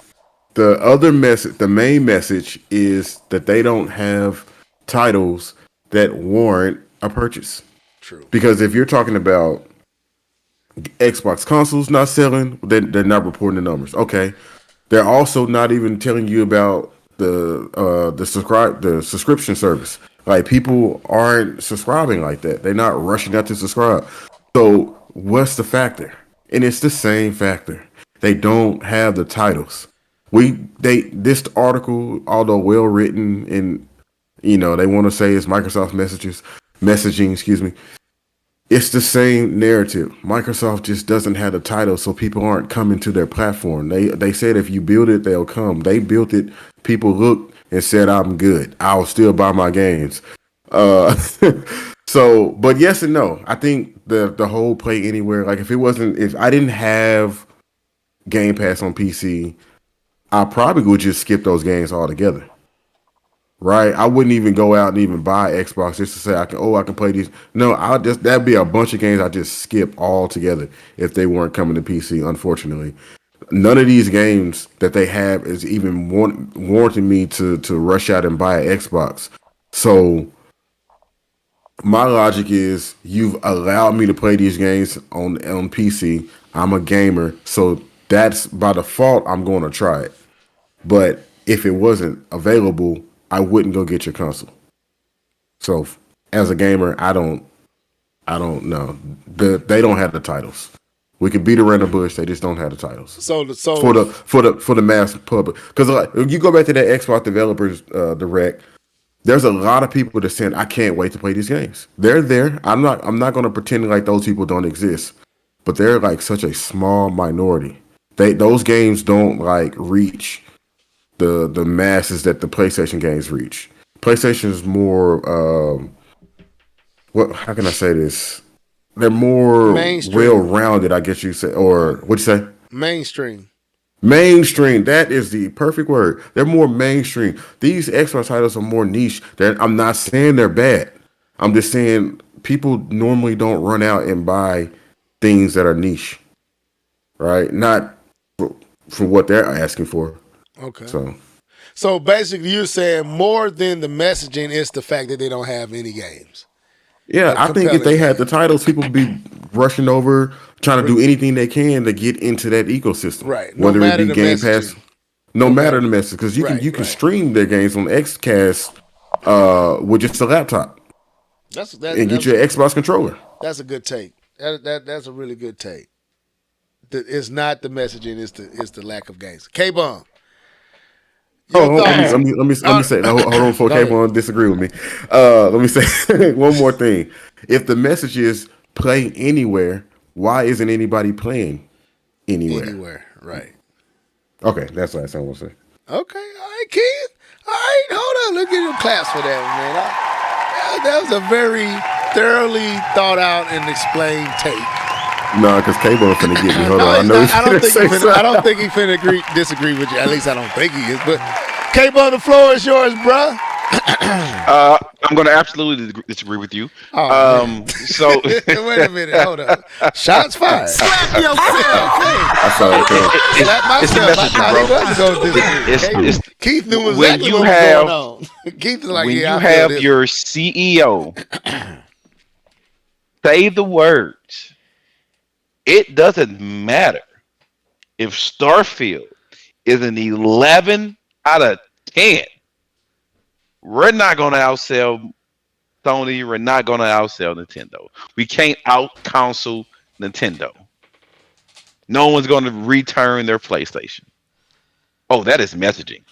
the main message is that they don't have titles that warrant a purchase. True. Because if you're talking about Xbox consoles not selling, they're not reporting the numbers. Okay. They're also not even telling you about the subscription service. Like, people aren't subscribing like that. They're not rushing out to subscribe. So what's the factor? And it's the same factor. They don't have the titles. This article, although well written, and they want to say it's Microsoft messaging, excuse me. It's the same narrative. Microsoft just doesn't have the title, so people aren't coming to their platform. They said if you build it, they'll come. They built it. People looked and said, I'm good. I'll still buy my games. So, but yes and no. I think the whole play anywhere, like if I didn't have Game Pass on PC, I probably would just skip those games altogether. Right, I wouldn't even go out and even buy Xbox just to say I can play these. No, that'd be a bunch of games I just skip altogether if they weren't coming to PC. Unfortunately, none of these games that they have is even warranting me to rush out and buy an Xbox. So my logic is, you've allowed me to play these games on PC. I'm a gamer, so that's by default I'm going to try it. But if it wasn't available, I wouldn't go get your console. So as a gamer, I don't know. They don't have the titles. We can beat around the bush. They just don't have the titles. So for the mass public, because if you go back to that Xbox Developers Direct, there's a lot of people that saying, I can't wait to play these games. They're there. I'm not going to pretend like those people don't exist, but they're like such a small minority. Those games don't like reach the masses that the PlayStation games reach. PlayStation is more how can I say this? They're more well-rounded, I guess you say, or what'd you say? Mainstream. That is the perfect word. They're more mainstream. These Xbox titles are more niche. I'm not saying they're bad. I'm just saying people normally don't run out and buy things that are niche, right? Not for what they're asking for. Okay. So basically, you're saying more than the messaging is the fact that they don't have any games. Yeah, I think if they had the titles, people would be rushing over, trying to do anything they can to get into that ecosystem. Right. Whether it be Game Pass, no matter the message, because you can stream their games on XCast with just a laptop. And get your Xbox controller. That's a good take. That's a really good take. It's not the messaging. It's the lack of games. K-Bomb. Let me say. No, hold on, before K-Bomb disagree with me. Let me say one more thing. If the message is play anywhere, why isn't anybody playing anywhere? Anywhere, right? Okay, that's what I want to say. Okay, all right, Keith. All right, hold on. Let's give you claps for that, man. That was a very thoroughly thought out and explained take. No, because K-Bomb finna get me. Hold No, on. I don't think he finna disagree with you. At least I don't think he is. But K-Bomb, the floor is yours, bruh. I'm going to absolutely disagree with you. So wait a minute, hold up. Shots fired. Slap yourself. I saw it. Slap myself. I thought he wasn't going to disagree. Keith knew exactly what was going on. Keith was like, when yeah, you have your CEO say the words, it doesn't matter if Starfield is an 11 out of 10. We're not going to outsell Sony. We're not going to outsell Nintendo. We can't out-console Nintendo. No one's going to return their PlayStation. Oh, that is messaging.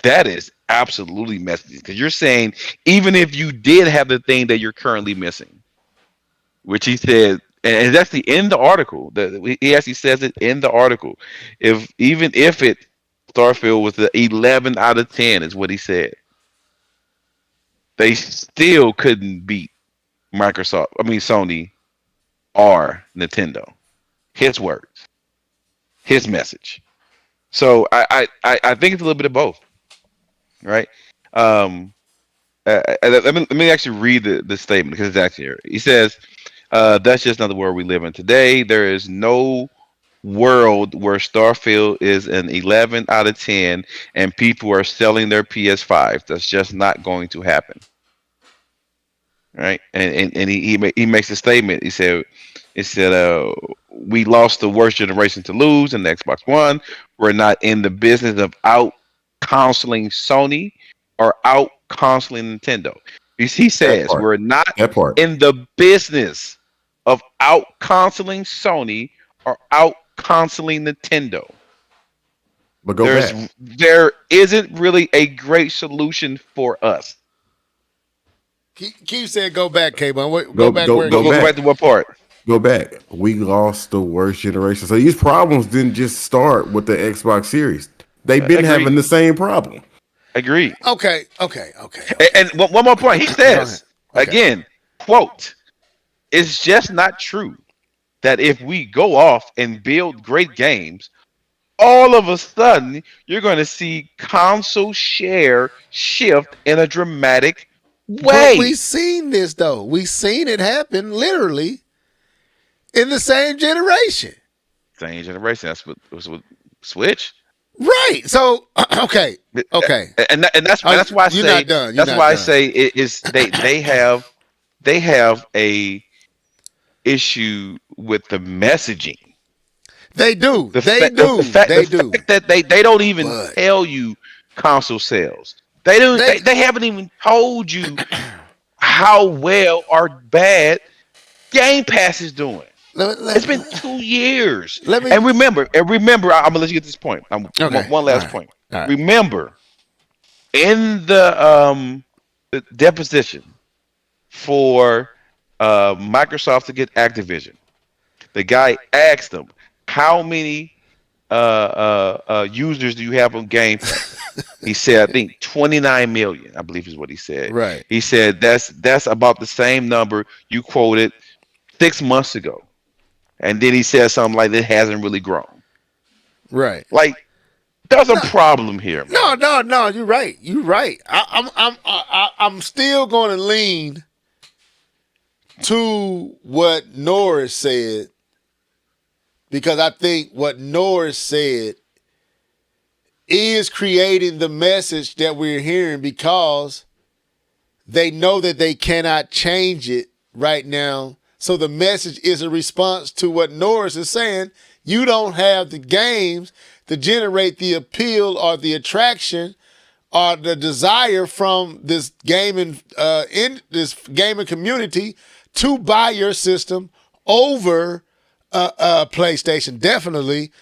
That is absolutely messaging. Because you're saying, even if you did have the thing that you're currently missing, which he said, and it's actually in the article, he actually says it in the article. Even if Starfield was the 11 out of 10 is what he said, they still couldn't beat Sony or Nintendo. His words, his message. So I think it's a little bit of both, right? Let me actually read the statement because it's actually here. He says, that's just not the world we live in today. There is no world where Starfield is an 11 out of 10 and people are selling their PS5. That's just not going to happen. Right? And he makes a statement. He said we lost the worst generation to lose in the Xbox One. We're not in the business of out-consoling Sony or out-consoling Nintendo. He says we're not in the business of out-consoling Sony or out-consoling Nintendo. But there isn't really a great solution for us. Keith said go back, K-Bomb. Go back to what part? Go back. We lost the worst generation. So these problems didn't just start with the Xbox Series. They've been having the same problem. Agree. Okay. And one more point. He says, again, quote, it's just not true that if we go off and build great games, all of a sudden you're going to see console share shift in a dramatic way. But we've seen this, though. We've seen it happen literally in the same generation. Same generation. That's what Switch. Right. So okay. And that's why I say you're not done. I say it is they have a issue with the messaging. They do. The fact that they don't even tell you console sales. They don't. They haven't even told you how well or bad Game Pass is doing. It's been 2 years. And remember, I'm gonna let you get this point. One last point. Right. Remember, in the deposition for Microsoft to get Activision, the guy asked them, "How many users do you have on Game Pass?" He said, I think 29 million, I believe is what he said. Right. He said that's about the same number you quoted 6 months ago. And then he said something like it hasn't really grown. Right. Like there's a problem here, man. No, you're right. I'm still going to lean to what Norris said, because I think what Norris said is creating the message that we're hearing, because they know that they cannot change it right now. So the message is a response to what Norris is saying. You don't have the games to generate the appeal or the attraction or the desire from this gaming community to buy your system over PlayStation, definitely,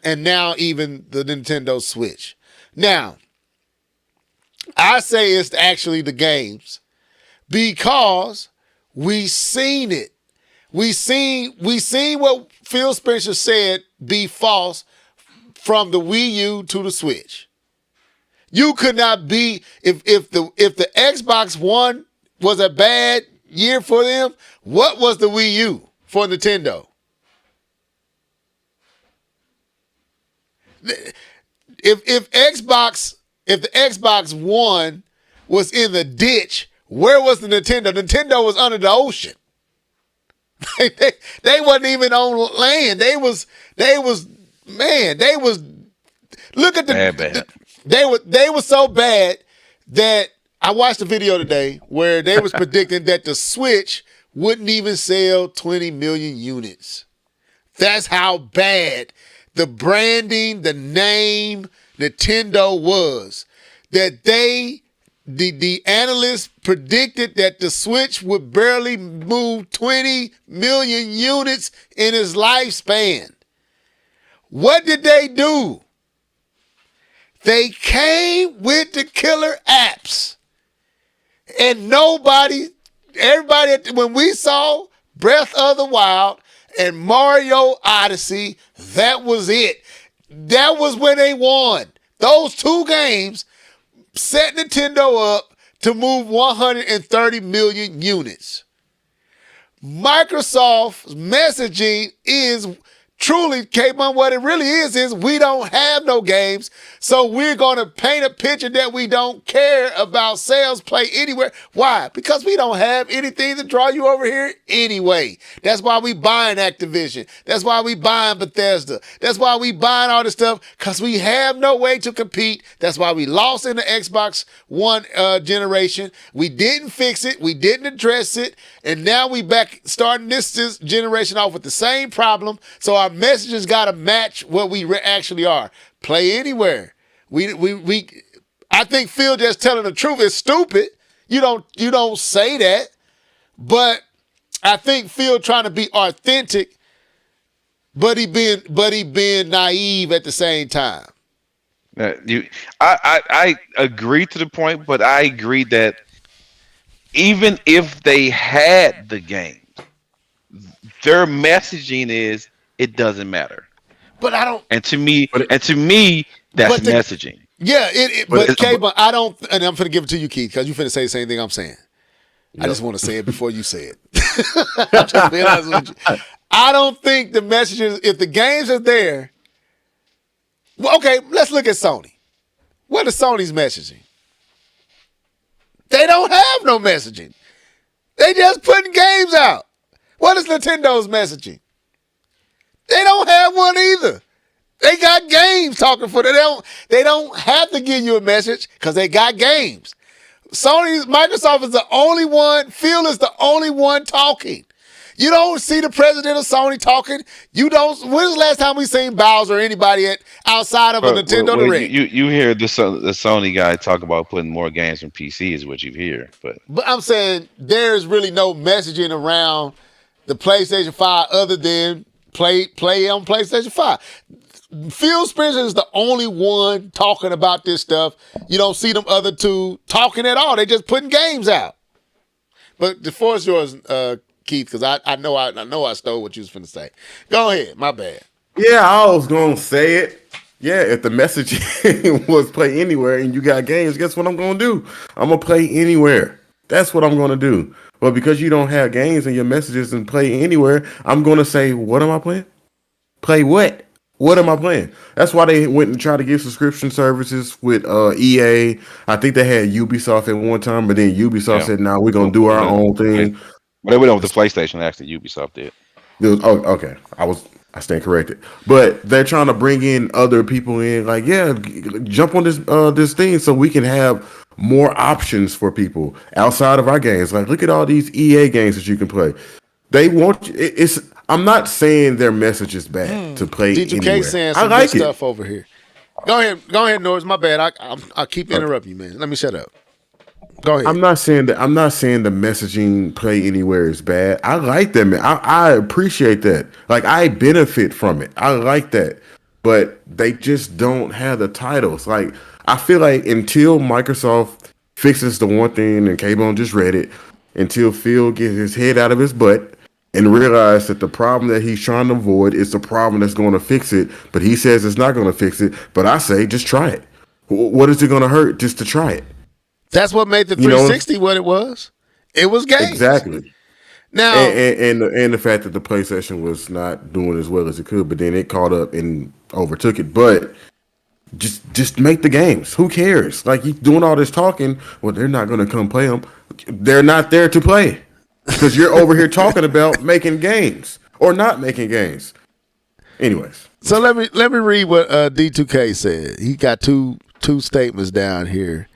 and now even the Nintendo Switch. Now, I say it's actually the games because we seen it. We seen what Phil Spencer said be false from the Wii U to the Switch. You could not be if the Xbox One was a bad year for them. What was the Wii U for Nintendo? If the Xbox One was in the ditch, where was the Nintendo? Nintendo was under the ocean. They wasn't even on land. They was look at Bad. they were so bad that I watched a video today where they was predicting that the Switch wouldn't even sell 20 million units. That's how bad the branding, the name Nintendo was. That the analysts predicted that the Switch would barely move 20 million units in its lifespan. What did they do? They came with the killer apps. And everybody, when we saw Breath of the Wild and Mario Odyssey, that was it. That was when they won. Those two games set Nintendo up to move 130 million units. Microsoft's messaging is truly, K-Mon, what it really is we don't have no games, so we're going to paint a picture that we don't care about sales play anywhere. Why? Because we don't have anything to draw you over here anyway. That's why we buying Activision. That's why we buying Bethesda. That's why we buying all this stuff, because we have no way to compete. That's why we lost in the Xbox One generation. We didn't fix it. We didn't address it. And now we back starting this generation off with the same problem. So our messages got to match what we actually are. Play anywhere. I think Phil just telling the truth is stupid. You don't say that, but I think Phil trying to be authentic, but he being naive at the same time. I agree to the point, but I agree that even if they had the games, their messaging is it doesn't matter. But I don't. And to me, that's messaging. Yeah, but I don't, and I'm finna give it to you, Keith, because you finna say the same thing I'm saying. Yep. I just want to say it before you say it. I'm just being honest with you. I don't think the messages, if the games are there, well, okay, let's look at Sony. What is Sony's messaging? They don't have no messaging. They just putting games out. What is Nintendo's messaging? They don't have one either. They got games talking for them. They don't have to give you a message because they got games. Microsoft is the only one, Phil is the only one talking. You don't see the president of Sony talking. When's the last time we seen Bowser or anybody outside of a Nintendo Direct? You hear the Sony guy talk about putting more games on PC is what you hear. But I'm saying there's really no messaging around the PlayStation 5 other than play on PlayStation 5. Phil Spencer is the only one talking about this stuff. You don't see them other two talking at all. They just putting games out. But the floor is yours, Keith, because I know I stole what you was finna say. Go ahead. My bad. Yeah, I was gonna say it. Yeah, if the message was play anywhere and you got games, guess what I'm gonna do? I'm gonna play anywhere. That's what I'm gonna do. But because you don't have games and your messages and play anywhere, I'm gonna say, what am I playing? Play what? What am I playing? That's why they went and tried to get subscription services with EA. I think they had Ubisoft at one time, but then Ubisoft said, "No, we're gonna do our own thing." But they went on with the PlayStation. Actually, Ubisoft did. Okay. I stand corrected. But they're trying to bring in other people in. Like, yeah, jump on this thing so we can have more options for people outside of our games. Like, look at all these EA games that you can play. They want it's. I'm not saying their message is bad to play D2K anywhere. saying some good stuff over here. Go ahead, Norris. My bad. I keep interrupting you, man. Let me shut up. Go ahead. I'm not saying that. I'm not saying the messaging play anywhere is bad. I like that, man. I appreciate that. Like I benefit from it. I like that, but they just don't have the titles. Like I feel like until Microsoft fixes the one thing, and K-Bone just read it, until Phil gets his head out of his butt and realize that the problem that he's trying to avoid is the problem that's going to fix it. But he says it's not going to fix it. But I say just try it. What is it going to hurt just to try it? That's what made the 360 what it was. It was games. Exactly. Now, And the fact that the PlayStation was not doing as well as it could, but then it caught up and overtook it. But just make the games. Who cares? Like you doing all this talking. Well, they're not going to come play them. They're not there to play because you're over here talking about making games or not making games. Anyways, so let me read what D2K said. He got two statements down here.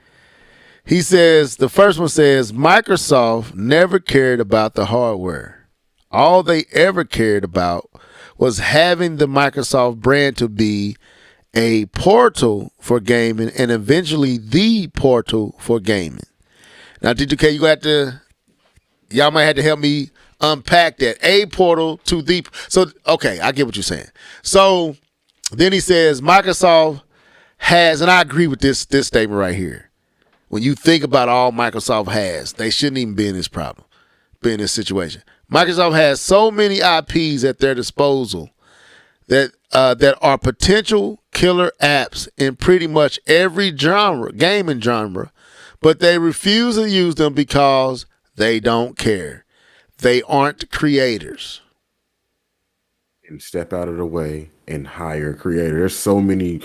He says, the first one says, Microsoft never cared about the hardware. All they ever cared about was having the Microsoft brand to be a portal for gaming and eventually the portal for gaming. Now, D2K, y'all might have to help me unpack that. A portal to the, so, okay, I get what you're saying. So then he says, Microsoft has, and I agree with this statement right here. When you think about all Microsoft has, they shouldn't even be in this situation. Microsoft has so many IPs at their disposal that are potential killer apps in pretty much every gaming genre, but they refuse to use them because they don't care. They aren't creators. and step out of the way and hire a creator. There's so many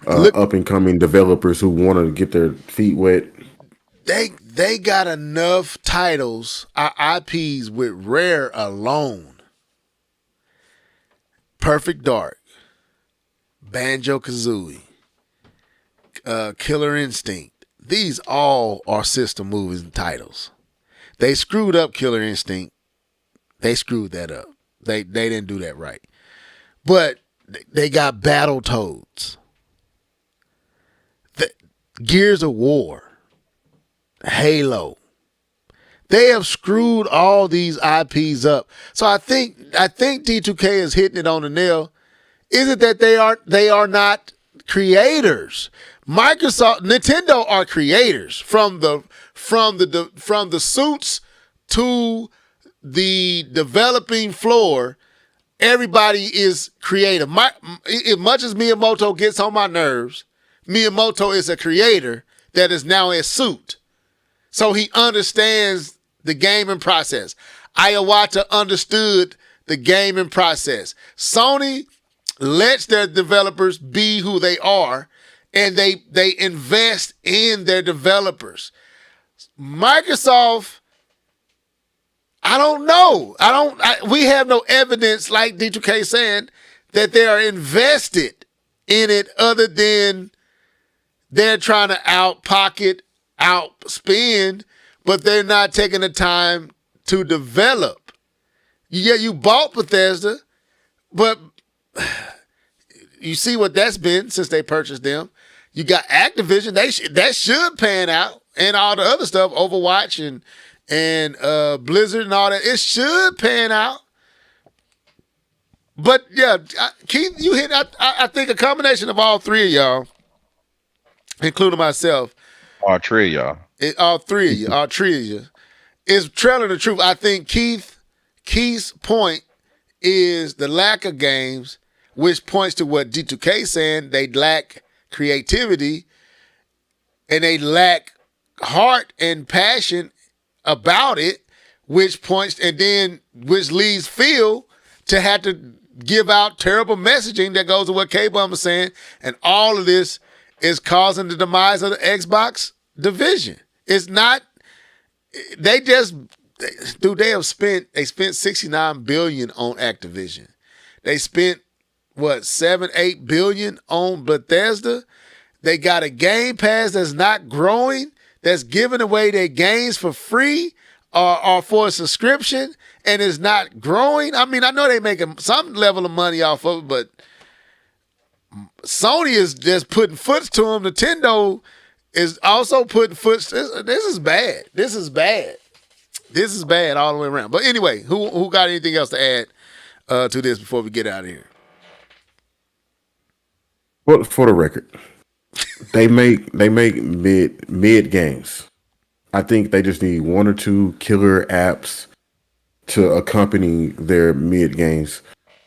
up and coming developers who want to get their feet wet. They got enough titles, IPs with Rare alone. Perfect Dark, Banjo-Kazooie, Killer Instinct. These all are system movies and titles. They screwed up Killer Instinct. They screwed that up. They didn't do that right. But they got Battletoads, Gears of War, Halo. They have screwed all these IPs up. So I think D2K is hitting it on the nail. Is it that they are not creators? Nintendo are creators from the suits to the developing floor. Everybody is creative. As much as Miyamoto gets on my nerves, Miyamoto is a creator that is now a suit. So he understands the gaming process. Iwata understood the gaming process. Sony lets their developers be who they are, and they invest in their developers. Microsoft, I don't know. We have no evidence, like D2K saying, that they are invested in it other than they're trying to outspend, but they're not taking the time to develop. Yeah, you bought Bethesda, but you see what that's been since they purchased them. You got Activision. That should pan out, and all the other stuff, Overwatch and Blizzard and all that. It should pan out. But yeah, Keith, you hit. I think a combination of all three of y'all, including myself. All three of y'all. All three of you, is trailing the truth. I think Keith's point is the lack of games, which points to what D2K saying. They lack creativity and they lack heart and passion about it, which leads Phil to have to give out terrible messaging that goes to what K-Bum was saying, and all of this is causing the demise of the Xbox division. It's not. They spent $69 billion on Activision. They spent $7-8 billion on Bethesda. They got a Game Pass that's not growing, that's giving away their games for free or for a subscription, and is not growing. I mean, I know they're making some level of money off of it, but Sony is just putting foot to them. Nintendo is also putting foot. This is bad. This is bad. This is bad all the way around. But anyway, who got anything else to add to this before we get out of here? Well, for the record, they make mid games. I think they just need one or two killer apps to accompany their mid games.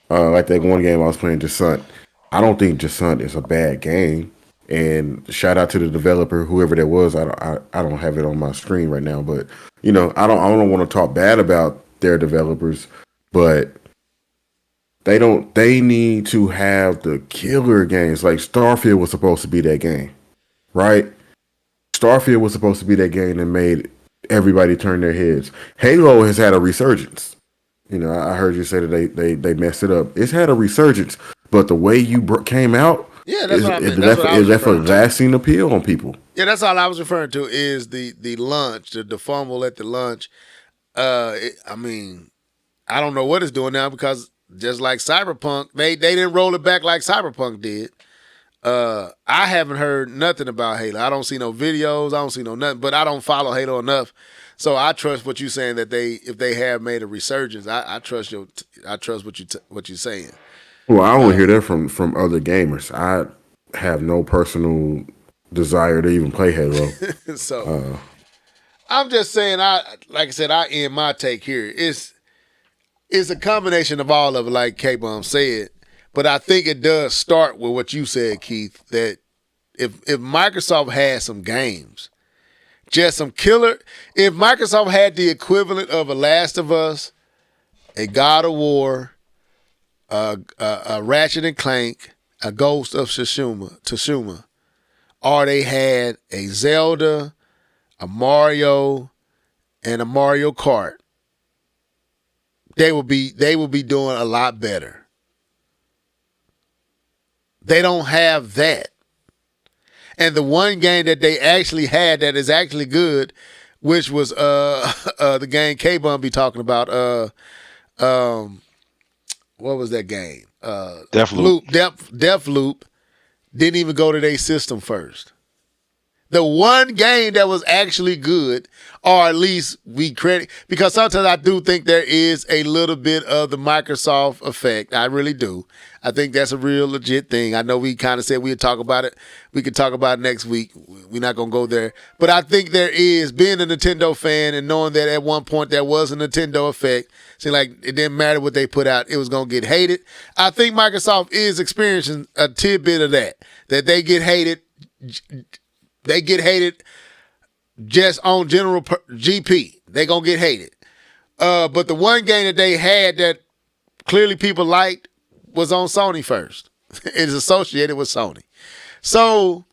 Like that one game I was playing, Descent. I don't think Descent is a bad game. And shout out to the developer, whoever that was. I don't have it on my screen right now, but I don't want to talk bad about their developers, but they need to have the killer games. Like Starfield was supposed to be that game, right? Starfield was supposed to be that game that made everybody turn their heads. Halo has had a resurgence. I heard you say that they messed it up. It's had a resurgence, but the way you came out, it left a lasting appeal on people. Yeah, that's all I was referring to is the launch, the fumble at the launch. I don't know what it's doing now because just like Cyberpunk, they didn't roll it back like Cyberpunk did. I haven't heard nothing about Halo. I don't see no videos. I don't see no nothing. But I don't follow Halo enough, so I trust what you're saying that if they have made a resurgence, I trust what you're saying. Well, I only hear that from other gamers. I have no personal desire to even play Halo. So I'm just saying, like I said, I end my take here. It's a combination of all of it, like K-Bomb said. But I think it does start with what you said, Keith, that if Microsoft had some games, just some killer, if Microsoft had the equivalent of a Last of Us, a God of War, a Ratchet and Clank, a Ghost of Tsushima, or they had a Zelda, a Mario, and a Mario Kart, they will be doing a lot better. They don't have that. And the one game that they actually had that is actually good, which was the game K-Bum be talking about. What was that game? Deathloop. Deathloop didn't even go to their system first. The one game that was actually good, or at least we credit, because sometimes I do think there is a little bit of the Microsoft effect. I really do. I think that's a real legit thing. I know we kind of said we'd talk about it. We could talk about it next week. We're not going to go there. But I think there is, being a Nintendo fan and knowing that at one point there was a Nintendo effect, seemed like it didn't matter what they put out, it was going to get hated. I think Microsoft is experiencing a tidbit of that they get hated. They get hated just on general GP. They going to get hated. But the one game that they had that clearly people liked was on Sony first. It is associated with Sony. So,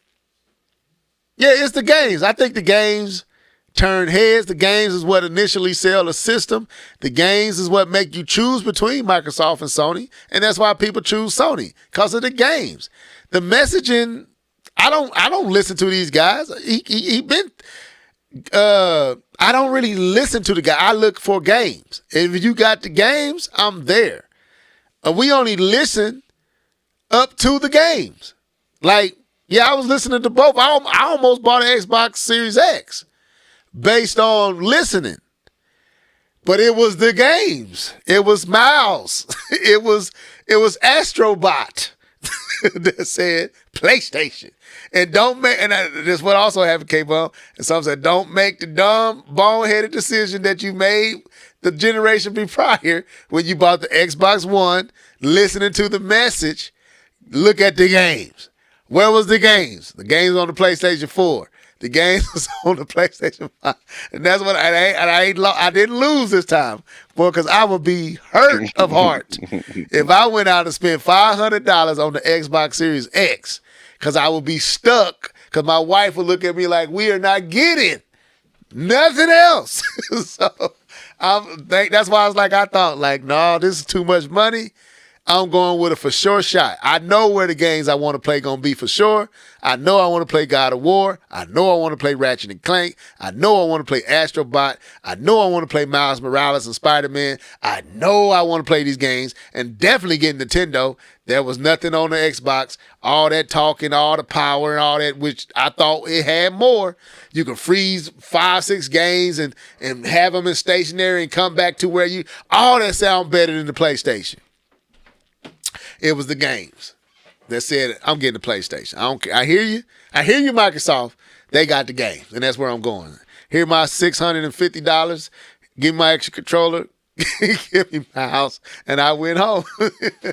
yeah, it's the games. I think the games turn heads. The games is what initially sell a system. The games is what make you choose between Microsoft and Sony. And that's why people choose Sony, because of the games. The messaging, I don't listen to these guys. I don't really listen to the guy. I look for games. If you got the games, I'm there. We only listen up to the games. Like, yeah, I was listening to both. I almost bought an Xbox Series X based on listening. But it was the games. It was Miles. It was Astrobot that said PlayStation. And that's what also happened, K-Bum. And some said, don't make the dumb, boneheaded decision that you made the generation prior when you bought the Xbox One, listening to the message, look at the games. Where was the games? The games on the PlayStation 4. The games was on the PlayStation 5. And that's what I didn't lose this time, boy, because I would be hurt of heart if I went out and spent $500 on the Xbox Series X, because I would be stuck, because my wife would look at me like, we are not getting nothing else. So that's why I was like, I thought, like, no, this is too much money. I'm going with a for sure shot. I know where the games I want to play going to be for sure. I know I want to play God of War. I know I want to play Ratchet and Clank. I know I want to play Astro Bot. I know I want to play Miles Morales and Spider-Man. I know I want to play these games and definitely get Nintendo. There was nothing on the Xbox. All that talking, all the power and all that, which I thought it had more. You can freeze 5-6 games and have them in stationary and come back to where you, all that sound better than the PlayStation. It was the games that said, I'm getting the PlayStation. I don't care. I hear you, Microsoft. They got the games, and that's where I'm going. Here my $650. Give me my extra controller. Give me my house, and I went home.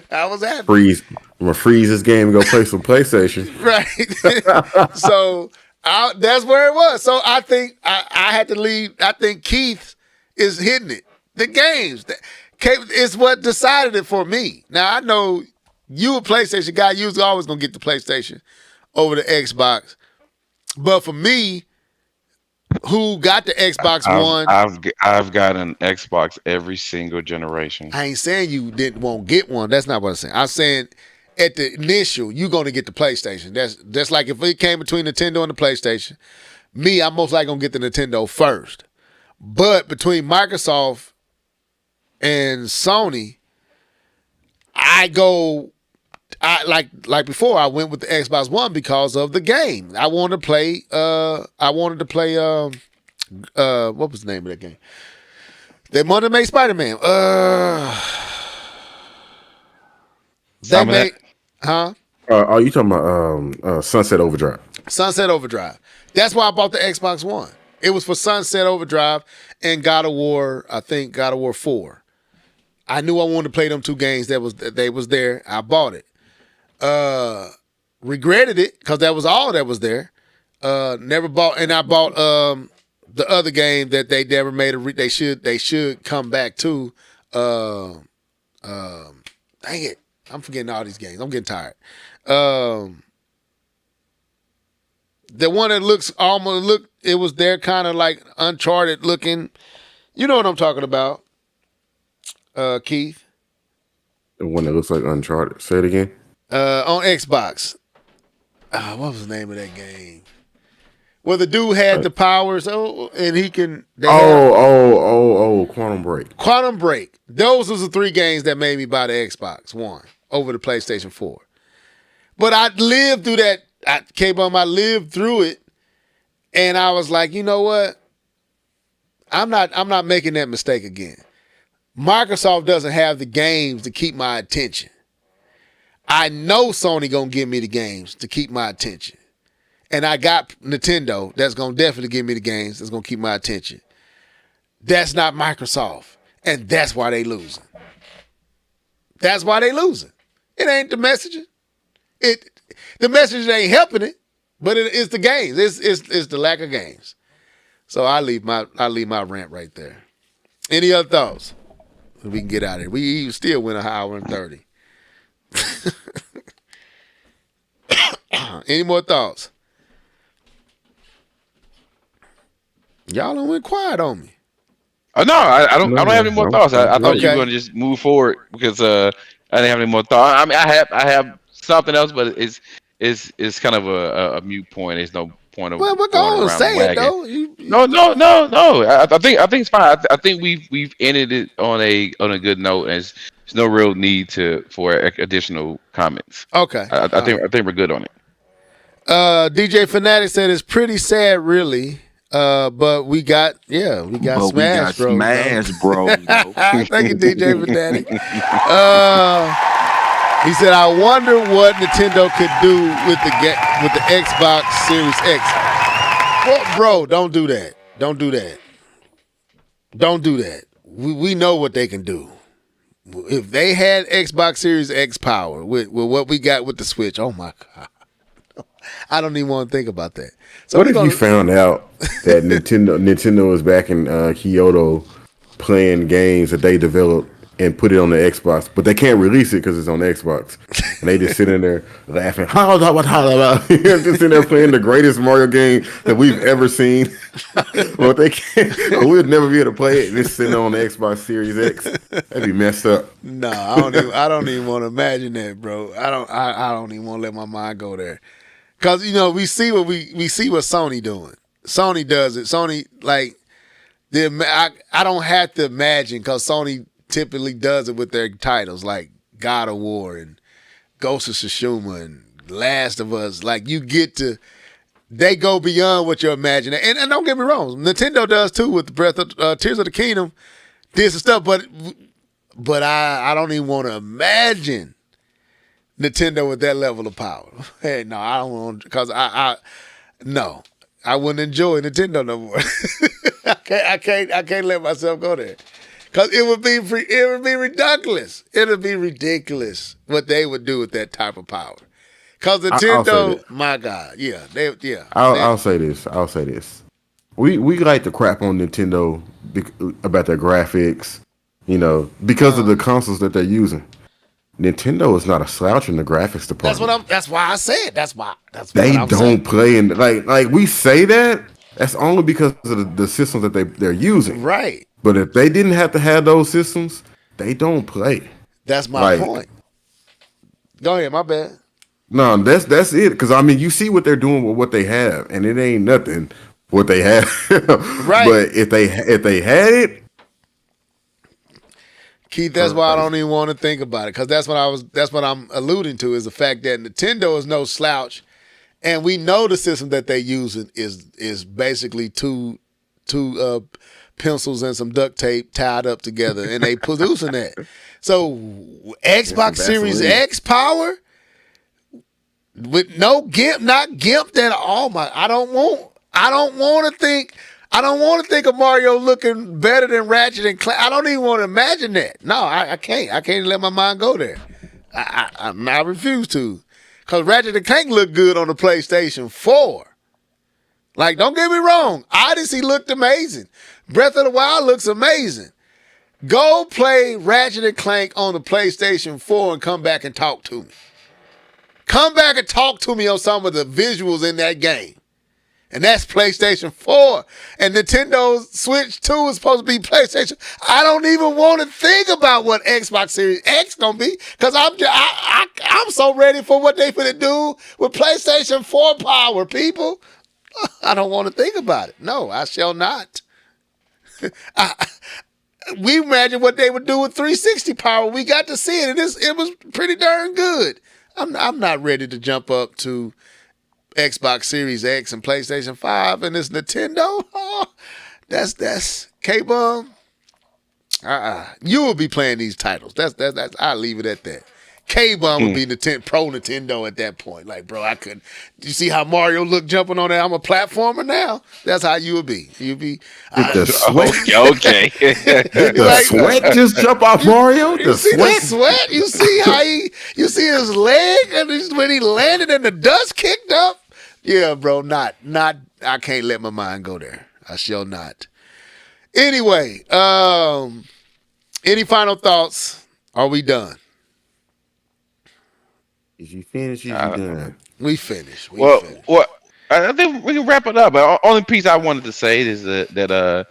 I was happy. I'm gonna freeze this game and go play some PlayStation. Right. So that's where it was. So I think I had to leave. I think Keith is hitting it. The games. It's what decided it for me. Now, I know you a PlayStation guy. You was always going to get the PlayStation over the Xbox. But for me, who got the Xbox One. I've got an Xbox every single generation. I ain't saying you won't get one. That's not what I'm saying. I'm saying at the initial, you're going to get the PlayStation. That's like if it came between Nintendo and the PlayStation. Me, I'm most likely going to get the Nintendo first. But between Microsoft and Sony, like before, I went with the Xbox One because of the game. I wanted to play what was the name of that game? They wanted to make Spider-Man. They made, huh? Are you talking about Sunset Overdrive? Sunset Overdrive. That's why I bought the Xbox One. It was for Sunset Overdrive and God of War, I think God of War 4. I knew I wanted to play them two games they was there. I bought it. Regretted it because that was all that was there. Never bought, and I bought the other game that they never made they should come back to. Dang it. I'm forgetting all these games. I'm getting tired. The one that it was there kind of like Uncharted looking. You know what I'm talking about, Keith? The one that looks like Uncharted. Say it again. On Xbox. What was the name of that game? Well, the dude had the powers, and he can. Quantum Break. Quantum Break. Those was the 3 games that made me buy the Xbox One over the PlayStation 4. But I lived through that. I lived through it, and I was like, you know what? I'm not making that mistake again. Microsoft doesn't have the games to keep my attention. I know Sony gonna give me the games to keep my attention. And I got Nintendo that's gonna definitely give me the games that's gonna keep my attention. That's not Microsoft. And that's why they losing. That's why they losing. It ain't the messaging. The message ain't helping it, but it's the games. It's the lack of games. So I leave my rant right there. Any other thoughts? We can get out of here. We still went an hour and 30. Any more thoughts? Y'all done went quiet on me. No, I don't have any more thoughts. I thought you were going to just move forward because I didn't have any more thoughts. I mean, I have something else, but it's kind of a mute point. There's no point of. Well, we're going to say it though. No. I think it's fine. I think we've ended it on a good note, and there's no real need for additional comments. Okay. I think we're good on it. DJ Fanatic said it's pretty sad, really. But we got Smash Bros. Smash Bros. Thank you, DJ Fanatic. He said, "I wonder what Nintendo could do with the Xbox Series X." Well, bro, don't do that. Don't do that. Don't do that. We know what they can do. If they had Xbox Series X power with what we got with the Switch, oh my God. I don't even want to think about that. So what if you found out that Nintendo is back in Kyoto playing games that they developed and put it on the Xbox, but they can't release it because it's on the Xbox? and they just sitting there laughing. Just sitting there playing the greatest Mario game that we've ever seen. Well, they can't. We'd never be able to play it. Just sitting on the Xbox Series X. That'd be messed up. No, I don't even want to imagine that, bro. I don't even want to let my mind go there. Cause we see what Sony doing. Sony does it. Sony I don't have to imagine, because Sony typically does it with their titles like God of War and Ghost of Tsushima and Last of Us. Like, they go beyond what you're imagining. And don't get me wrong, Nintendo does too with the Tears of the Kingdom. Did some stuff, but I don't even want to imagine Nintendo with that level of power. Hey, no, I don't want, because I wouldn't enjoy Nintendo no more. I can't let myself go there, because it would be ridiculous. It would be ridiculous what they would do with that type of power. Because Nintendo, my God, I'll say this. We like to crap on Nintendo about their graphics, because of the consoles that they're using. Nintendo is not a slouch in the graphics department. That's why I said. They don't play in like we say that. That's only because of the systems that they're using. Right. But if they didn't have to have those systems, they don't play. That's my point. Go ahead, my bad. No, that's it. Because you see what they're doing with what they have, and it ain't nothing what they have. Right. But if they had it, Keith, that's why I don't even want to think about it, because that's what I'm alluding to, is the fact that Nintendo is no slouch, and we know the system that they're using is basically two pencils and some duct tape tied up together, and they producing that. So Xbox Series X power with no GIMP, not GIMP at all. I don't want to think of Mario looking better than Ratchet and Clank. I don't even want to imagine that. No, I can't. I can't let my mind go there. I refuse to. Because Ratchet and Clank look good on the PlayStation 4. Like, don't get me wrong. Odyssey looked amazing. Breath of the Wild looks amazing. Go play Ratchet and Clank on the PlayStation 4 and come back and talk to me. Come back and talk to me on some of the visuals in that game. And that's PlayStation 4. And Nintendo Switch 2 is supposed to be PlayStation. I don't even want to think about what Xbox Series X gonna be, because I'm so ready for what they finna do with PlayStation 4 power, people. I don't want to think about it. No, I shall not. We imagine what they would do with 360 power. We got to see it, and it was pretty darn good. I'm not ready to jump up to Xbox Series X and PlayStation 5 and this Nintendo. Oh, that's K-Bum. You will be playing these titles. That's I'll leave it at that. K-Bum would be pro Nintendo at that point. Like, bro, I couldn't. You see how Mario looked jumping on there? I'm a platformer now. That's how you would be. You'd be. The sweat. Okay. The sweat just jump off Mario. The sweat. You see how you see his leg, and when he landed and the dust kicked up. Yeah, bro. Not. I can't let my mind go there. I shall not. Anyway, any final thoughts? Are we done? Is you finished? Is you done? We finished. Well, I think we can wrap it up. But only piece I wanted to say is that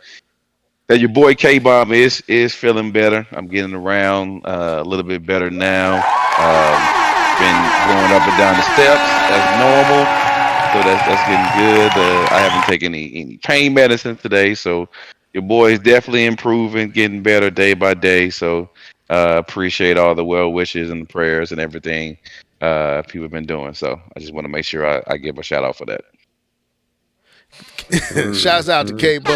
your boy K-Bomb is feeling better. I'm getting around a little bit better now. Been going up and down the steps as normal, so that's getting good. I haven't taken any pain medicine today, so your boy is definitely improving, getting better day by day. So appreciate all the well wishes and the prayers and everything people have been doing. So I just want to make sure I give a shout out for that. Shouts out to K-Bun.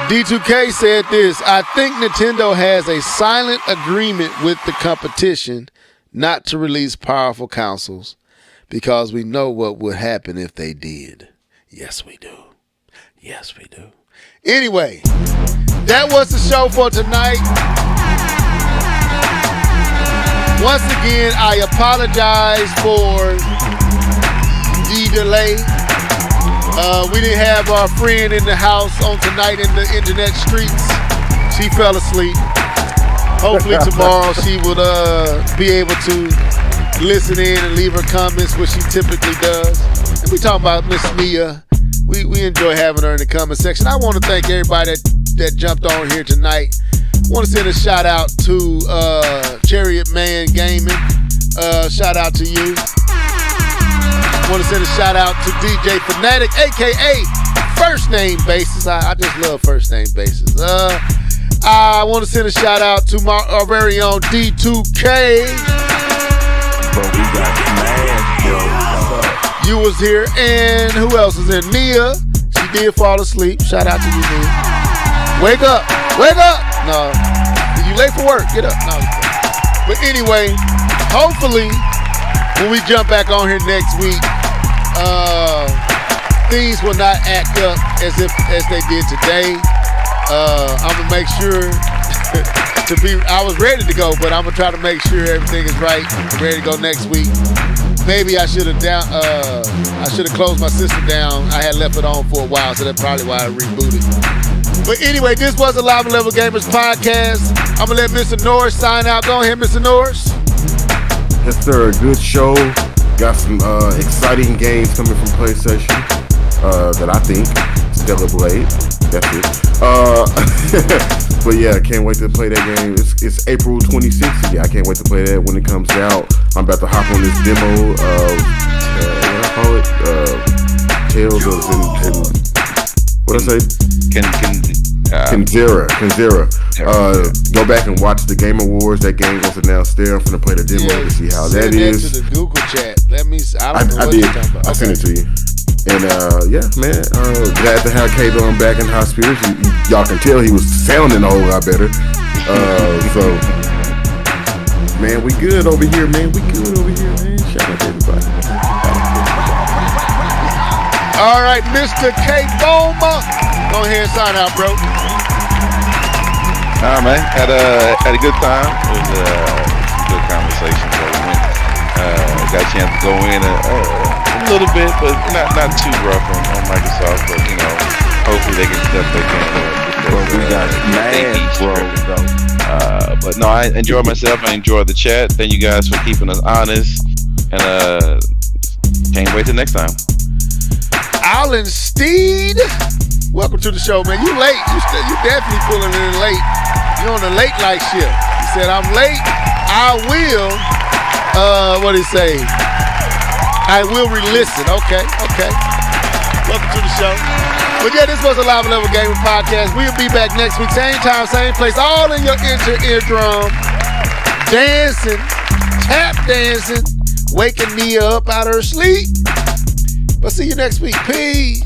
D2K said this: I think Nintendo has a silent agreement with the competition not to release powerful consoles because we know what would happen if they did. Yes, we do. Yes, we do. Anyway, that was the show for tonight. Once again, I apologize for the delay. We didn't have our friend in the house on tonight in the internet streets. She fell asleep. Hopefully tomorrow she would be able to listen in and leave her comments, which she typically does. And we talking about Miss Mia. We enjoy having her in the comment section. I want to thank everybody that jumped on here tonight. I want to send a shout out to Chariot Man Gaming. Shout out to you. I want to send a shout out to DJ Fanatic, aka First Name Basis. I just love First Name Basis. I want to send a shout out to our very own D2K. Bro, we got smashed, yo. You was here, and who else is in? Nia. She did fall asleep. Shout out to you, Nia. Wake up. Wake up. No. You late for work. Get up. No. But anyway, hopefully, when we jump back on here next week, things will not act up as they did today. I'm going to make sure I was ready to go, but I'm going to try to make sure everything is right. I'm ready to go next week. Maybe I should have closed my system down. I had left it on for a while, so that's probably why I rebooted. But anyway, this was the Live and Level Gamers podcast. I'm going to let Mr. Norris sign out. Go ahead, Mr. Norris. Yes, sir. Good show. Got some exciting games coming from PlayStation that I think Stellar Blade. That's it. But yeah, I can't wait to play that game. It's April 26th. Yeah, I can't wait to play that when it comes out. I'm about to hop on this demo of what I call it, Tales of what I say? Kenzera. Go back and watch the Game Awards. That game was announced there. I'm gonna play the demo to see how that is. Send that to the Google chat. Let me. I did. I sent it to you. And yeah, man, glad to have K on back in high spirits. Y'all can tell he was sounding a whole lot better. So, man, we good over here, man. Shout out to everybody. All right, Mr. K Boma, go ahead and sign out, bro. All right, man. Had a good time. It was a good conversation. So we went, got a chance to go in a little bit, but not too rough on Microsoft. But hopefully they can step back in. Bro, we got smashed, bro. But no, I enjoyed myself. I enjoyed the chat. Thank you guys for keeping us honest, and can't wait till next time. Alan Steed, welcome to the show, man. You late. You definitely pulling in late. You're on the late light shift. He said, I'm late. I will, what did he say? I will re-listen. Okay. Welcome to the show. But yeah, this was a Live and Level Gaming podcast. We'll be back next week. Same time, same place. All in your eardrum. Dancing. Tap dancing. Waking me up out of her sleep. But see you next week. Peace.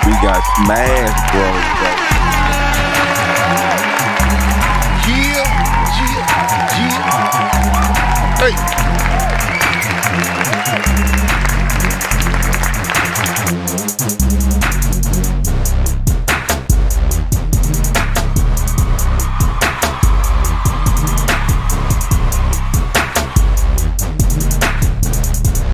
We got smashed, bro. Yeah. Hey.